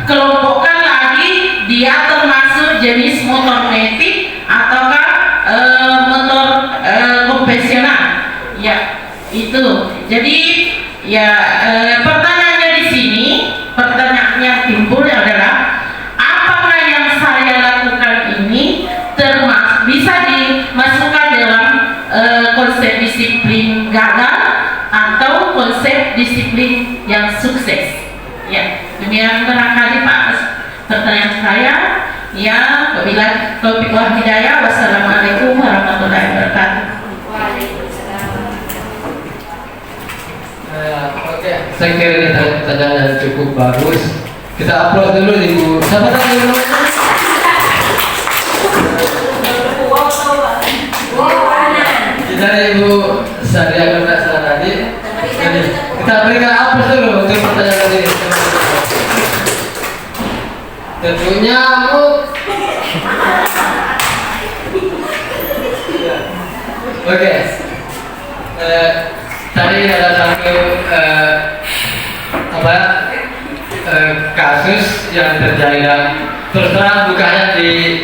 kelompokkan lagi dia termasuk jenis motor metik ataukah motor konvensional. Ya, itu. Jadi ya pertanyaannya di sini, pertanyaan yang timbul adalah apakah yang saya lakukan ini bisa dimasukkan dalam konsep disiplin gagal atau konsep disiplin yang sukses. Ya, demikian barangkali Pak pertanyaan saya. Ya, wabillahi taufiq wal hidayah. Wassalamualaikum warahmatullahi wabarakatuh. Oke, saya kira ini pertanyaan yang cukup bagus. Kita upload dulu Ibu. Siapa tadi dulu? Dari Ibu Sadia Kertas tadi. Jadi, kita berikan upload dulu untuk pertanyaan ini. Tentunya Bu. Oke. Tadi ada satu kasus yang terjadi dan terus terang bukannya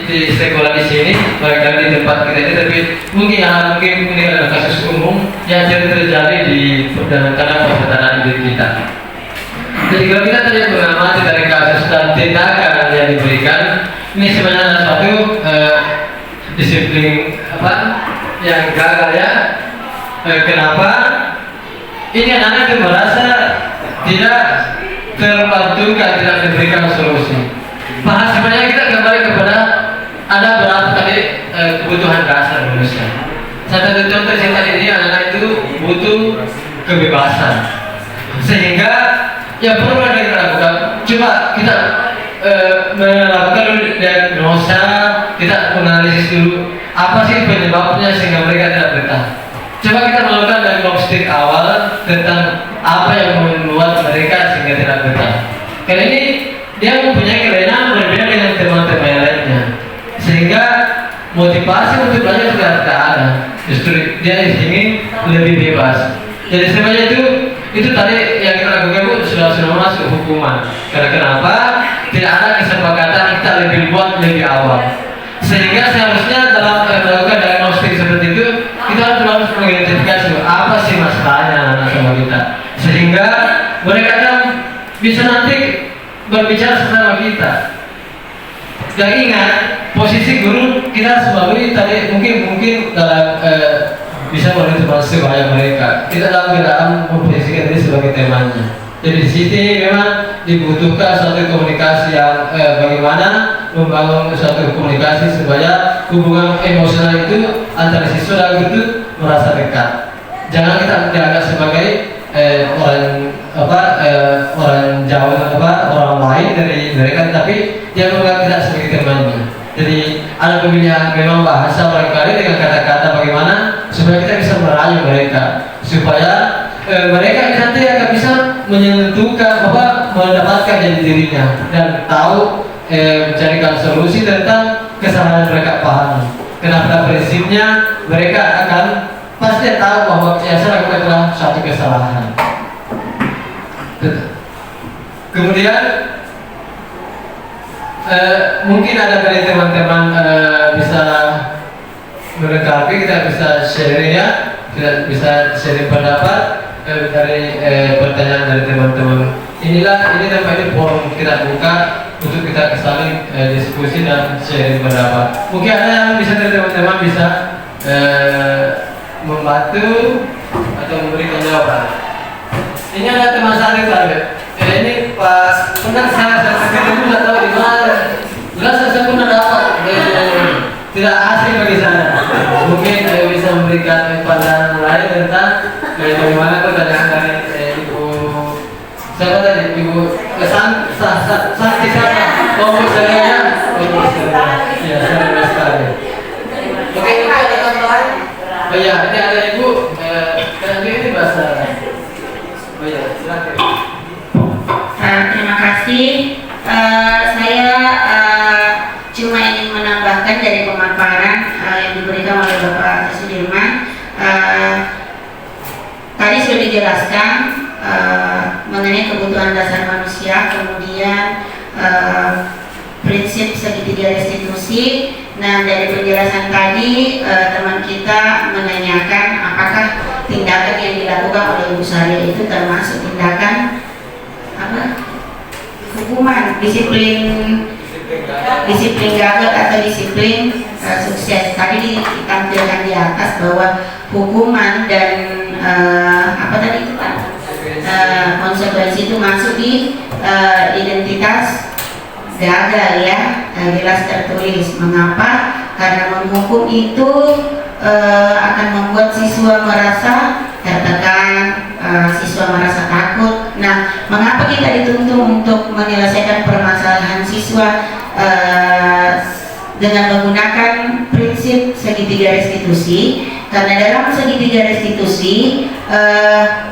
di sekolah di sini, baik di tempat kita ini, tapi mungkin ini adalah kasus umum yang sering terjadi di perjalanan diri kita. Jadi kalau kita tadi mengamati dari kasus dan tindakan yang diberikan, ini sebenarnya adalah suatu disiplin yang gagal ya. Kenapa? Ini anak-anak itu merasa tidak terbantukan, tidak diberikan solusi. Sebenarnya kita kembali kepada ada berapa tadi kebutuhan dasar manusia. Satu contoh yang tadi ini anak-anak itu butuh kebebasan, sehingga yang perlu kita lakukan, coba kita melakukan diagnosa, kita menganalisis dulu apa sih penyebabnya sehingga mereka tidak betah. Coba kita melakukan diagnostik awal tentang apa yang membuat mereka sehingga tidak betah. Karena ini dia mempunyai kelainan berbeda dengan teman-teman yang lainnya, sehingga motivasi untuk belajar tidak ada. Justru dia ingin lebih bebas. Jadi sebenarnya itu tadi yang kita lakukan Bu sudah masuk hukuman. Karena kenapa? Tidak ada kesepakatan kita lebih buat lebih awal. Sehingga seharusnya dalam melakukan diagnostik seperti itu kita harus mengidentifikasi apa sih masalahnya anak sama kita, sehingga mereka kan bisa nanti berbicara sama kita. Dan ingat posisi guru kita sebagai tadi mungkin dalam bisa menutup sebaya mereka. Kita dalam keadaan memposisikan diri sebagai temannya. Jadi di sini memang dibutuhkan suatu komunikasi yang bagaimana membangun suatu komunikasi supaya hubungan emosional itu antara siswa dan guru itu merasa dekat. Jangan kita dianggap sebagai orang jauh orang lain dari mereka, tapi dia menganggap kita sebagai temannya. Jadi ada pemilihan memang bahasa barangkali dengan kata-kata bagaimana supaya kita bisa merayu mereka, supaya mereka nanti akan bisa menentukan mendapatkan jadi dirinya dan tahu mencarikan solusi tentang kesalahan mereka pahami. Kenapa prinsipnya mereka akan pasti tahu bahwa yang saya lakukan adalah suatu kesalahan. Kemudian mungkin ada dari teman-teman bisa melengkapi, kita bisa sharing ya, kita bisa sharing pendapat dari pertanyaan dari teman-teman. Ini tempat ini forum kita buka untuk kita saling diskusi dan sharing pendapat. Mungkin ada yang bisa dari teman-teman bisa membantu atau memberikan jawaban. Ini ada teman saya tadi. Ini Pak, pernah saya ketemu nggak tahu di mana. Jelas saya pernah dapat. Tidak asing bagi saya. Mungkin bisa memberikan pandangan lain tentang bagaimana pertanyaan dari Ibu. Siapa tadi? Ibu Santi siapa? Kelompok saya. Ya, saya sekali. Oke, ini ada tambahan. Oh ya, ini ada Ibu. Ini bahasa. Oh ya, silakan. Terima kasih. Saya cuma ingin menambahkan dari pemaparan yang diberikan oleh Bapak Sudirman. Tadi sudah dijelaskan mengenai sebenarnya kebutuhan dasar manusia, kemudian prinsip segitiga restitusi. Nah, dari penjelasan tadi teman kita menanyakan apakah tindakan yang dilakukan oleh Ibu Saria itu termasuk tindakan hukuman, disiplin gagal atau disiplin sukses. Tadi ditampilkan di atas bahwa hukuman dan konsekuensi itu masuk di identitas gagal ya, jelas tertulis. Mengapa? Karena menghukum itu akan membuat siswa merasa tertekan, siswa merasa takut. Nah, mengapa kita dituntut untuk menyelesaikan permasalahan siswa dengan menggunakan prinsip segitiga restitusi? Karena dalam segitiga restitusi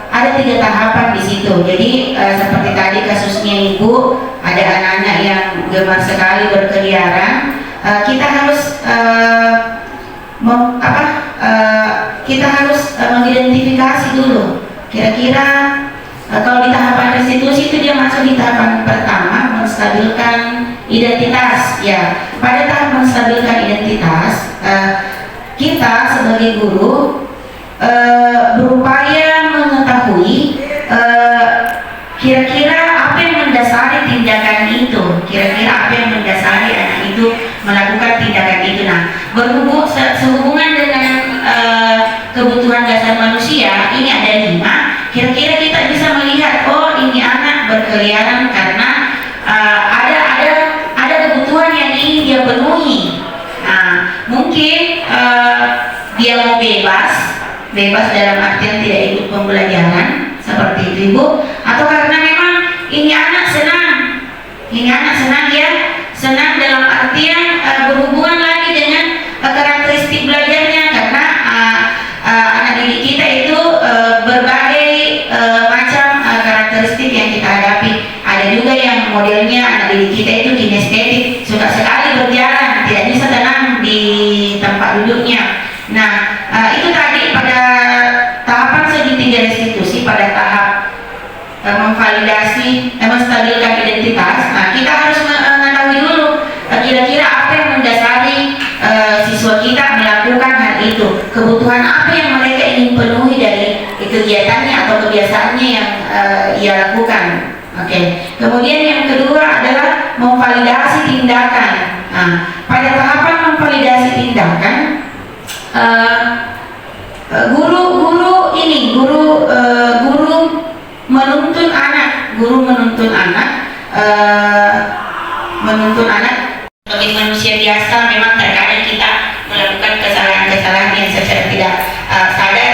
ada 3 tahapan di situ. Jadi seperti tadi kasusnya Ibu, ada anak-anak yang gemar sekali berkeliaran. Kita harus kita harus mengidentifikasi dulu. Kira-kira kalau di tahapan restitusi itu dia masuk di tahapan pertama, menstabilkan identitas. Ya, pada tahap menstabilkan identitas, kita sebagai guru berupaya mengetahui kira-kira apa yang mendasari tindakan itu, kira-kira apa yang mendasari anak itu melakukan tindakan itu. Nah, sehubungan dengan kebutuhan dasar manusia, ini ada 5. Kira-kira kita bisa melihat, oh ini anak berkeliaran karena ada kebutuhan yang ingin dia penuhi. Nah, mungkin dia mau bebas dalam artian tidak ikut pembelajaran seperti itu Ibu, atau karena memang ini anak senang ya, senang dalam artian berhubungan lagi dengan karakteristik belajarnya, karena anak didik kita itu berbagai macam karakteristik yang kita hadapi. Ada juga yang modelnya anak didik kita itu kinestetik, suka sekali berjalan, tidak bisa tenang di tempat duduknya. Nah, itu tadi pada tahapan segitiga restitusi, pada tahap memvalidasi, menstabilkan identitas. Nah, kita harus mengetahui dulu kira-kira apa yang mendasari siswa kita melakukan hal itu, kebutuhan apa yang mereka ingin penuhi dari kegiatannya atau kebiasaannya yang ia lakukan. Oke. Kemudian yang kedua adalah memvalidasi tindakan. Nah, pada tahapan memvalidasi tindakan, guru menuntun anak sebagai manusia biasa. Memang terkadang kita melakukan kesalahan-kesalahan yang secara tidak sadar,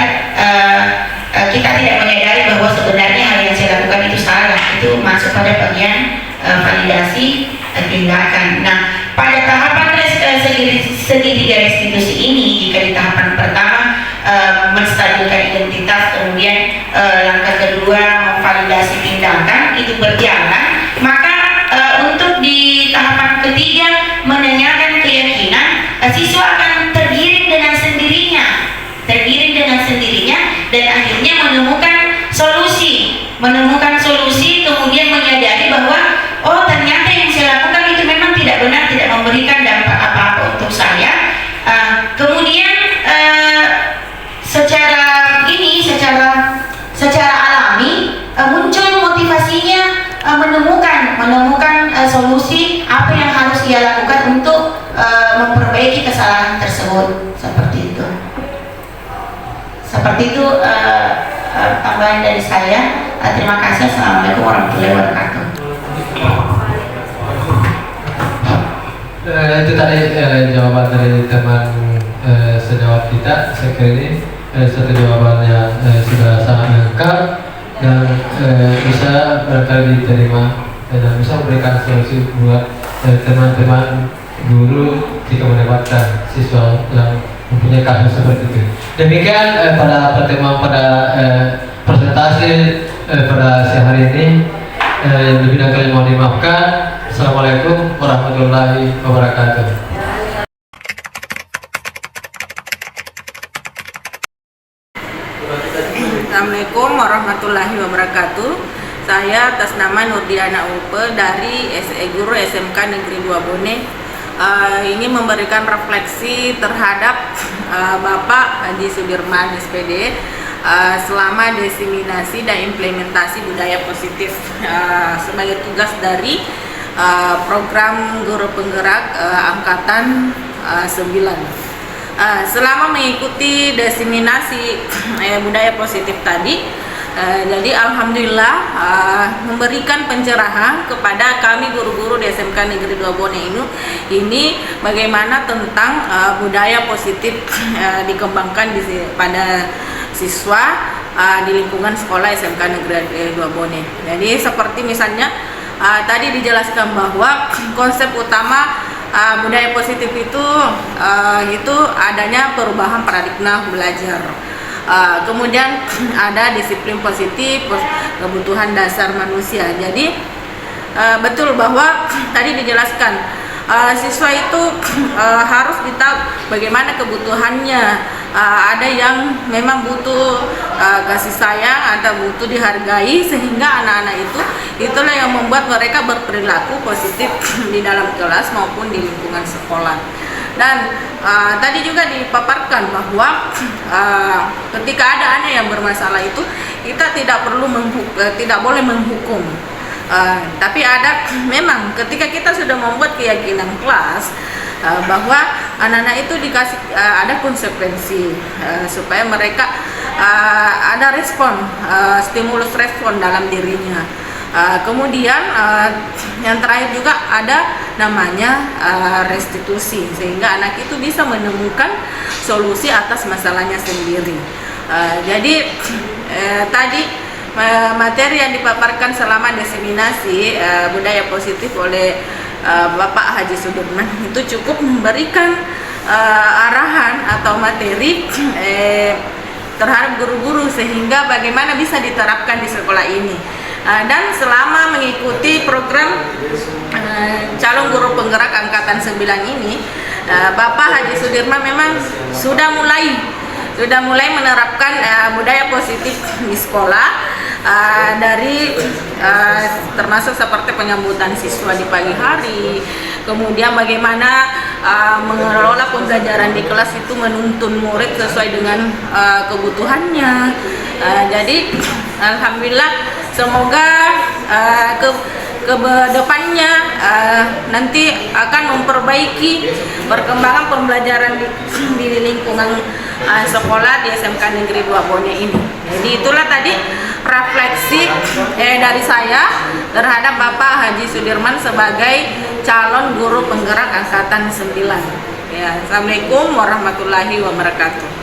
kita tidak menyadari bahwa sebenarnya hal yang saya lakukan itu salah. Itu masuk pada bagian validasi tindakan. Nah, pada tahapan segitiga restitusi ini, jika di tahapan pertama menstabilkan identitas, kemudian langkah kedua memvalidasi tindakan itu berjalan, maka untuk di tahapan ketiga menanyakan keyakinan, siswa akan tergiring dengan sendirinya dan akhirnya menemukan solusi, kemudian menyadari bahwa oh ternyata yang saya lakukan itu memang tidak benar, tidak memberikan dampak apa-apa untuk saya. Kemudian secara alami muncul motivasinya, menemukan solusi apa yang harus ia lakukan untuk memperbaiki kesalahan tersebut. Seperti itu tambahan dari saya. Terima kasih. Assalamualaikum warahmatullahi wabarakatuh. Itu tadi jawaban dari teman sejawat kita. Saya kira ini satu jawaban yang sudah sangat lengkap dan bisa barangkali diterima dan bisa memberikan solusi buat teman-teman guru jika mendapatkan siswa yang mempunyai kasus seperti itu. Demikian pada pertemuan presentasi pada siang hari ini. Lebih dan kali mohon dimaafkan. Assalamualaikum warahmatullahi wabarakatuh. Assalamualaikum warahmatullahi wabarakatuh. Saya atas nama Nurdiana Upe dari guru SMK Negeri 2 Bone ingin memberikan refleksi terhadap Bapak Haji Sudirman SPD selama diseminasi dan implementasi budaya positif sebagai tugas dari program guru penggerak angkatan 9. Selama mengikuti diseminasi budaya positif tadi, jadi alhamdulillah memberikan pencerahan kepada kami guru-guru di SMK Negeri 2 Bone ini bagaimana tentang budaya positif dikembangkan pada siswa di lingkungan sekolah SMK Negeri 2 Bone. Jadi seperti misalnya tadi dijelaskan bahwa konsep utama budaya positif itu adanya perubahan paradigma belajar. Kemudian ada disiplin positif, kebutuhan dasar manusia. Jadi betul bahwa tadi dijelaskan siswa itu harus tahu bagaimana kebutuhannya. Ada yang memang butuh kasih sayang, ada butuh dihargai, sehingga anak-anak itulah yang membuat mereka berperilaku positif di dalam kelas maupun di lingkungan sekolah. Dan tadi juga dipaparkan bahwa ketika ada anak yang bermasalah itu kita tidak boleh menghukum. Tapi ada memang ketika kita sudah membuat keyakinan kelas bahwa anak-anak itu dikasih ada konsekuensi supaya mereka ada respon, stimulus respon dalam dirinya. Kemudian yang terakhir juga ada namanya restitusi, sehingga anak itu bisa menemukan solusi atas masalahnya sendiri. Jadi tadi materi yang dipaparkan selama diseminasi budaya positif oleh Bapak Haji Sudirman itu cukup memberikan arahan atau materi terhadap guru-guru sehingga bagaimana bisa diterapkan di sekolah ini. Dan selama mengikuti program calon guru penggerak angkatan 9 ini, Bapak Haji Sudirman memang sudah mulai menerapkan budaya positif di sekolah, dari termasuk seperti penyambutan siswa di pagi hari, kemudian bagaimana mengelola pembelajaran di kelas itu menuntun murid sesuai dengan kebutuhannya. Jadi alhamdulillah semoga ke depannya nanti akan memperbaiki perkembangan pembelajaran di lingkungan sekolah di SMK Negeri 2 Bone ini. Jadi itulah tadi refleksi dari saya terhadap Bapak Haji Sudirman sebagai calon guru penggerak angkatan 9. Ya, Assalamualaikum warahmatullahi wabarakatuh.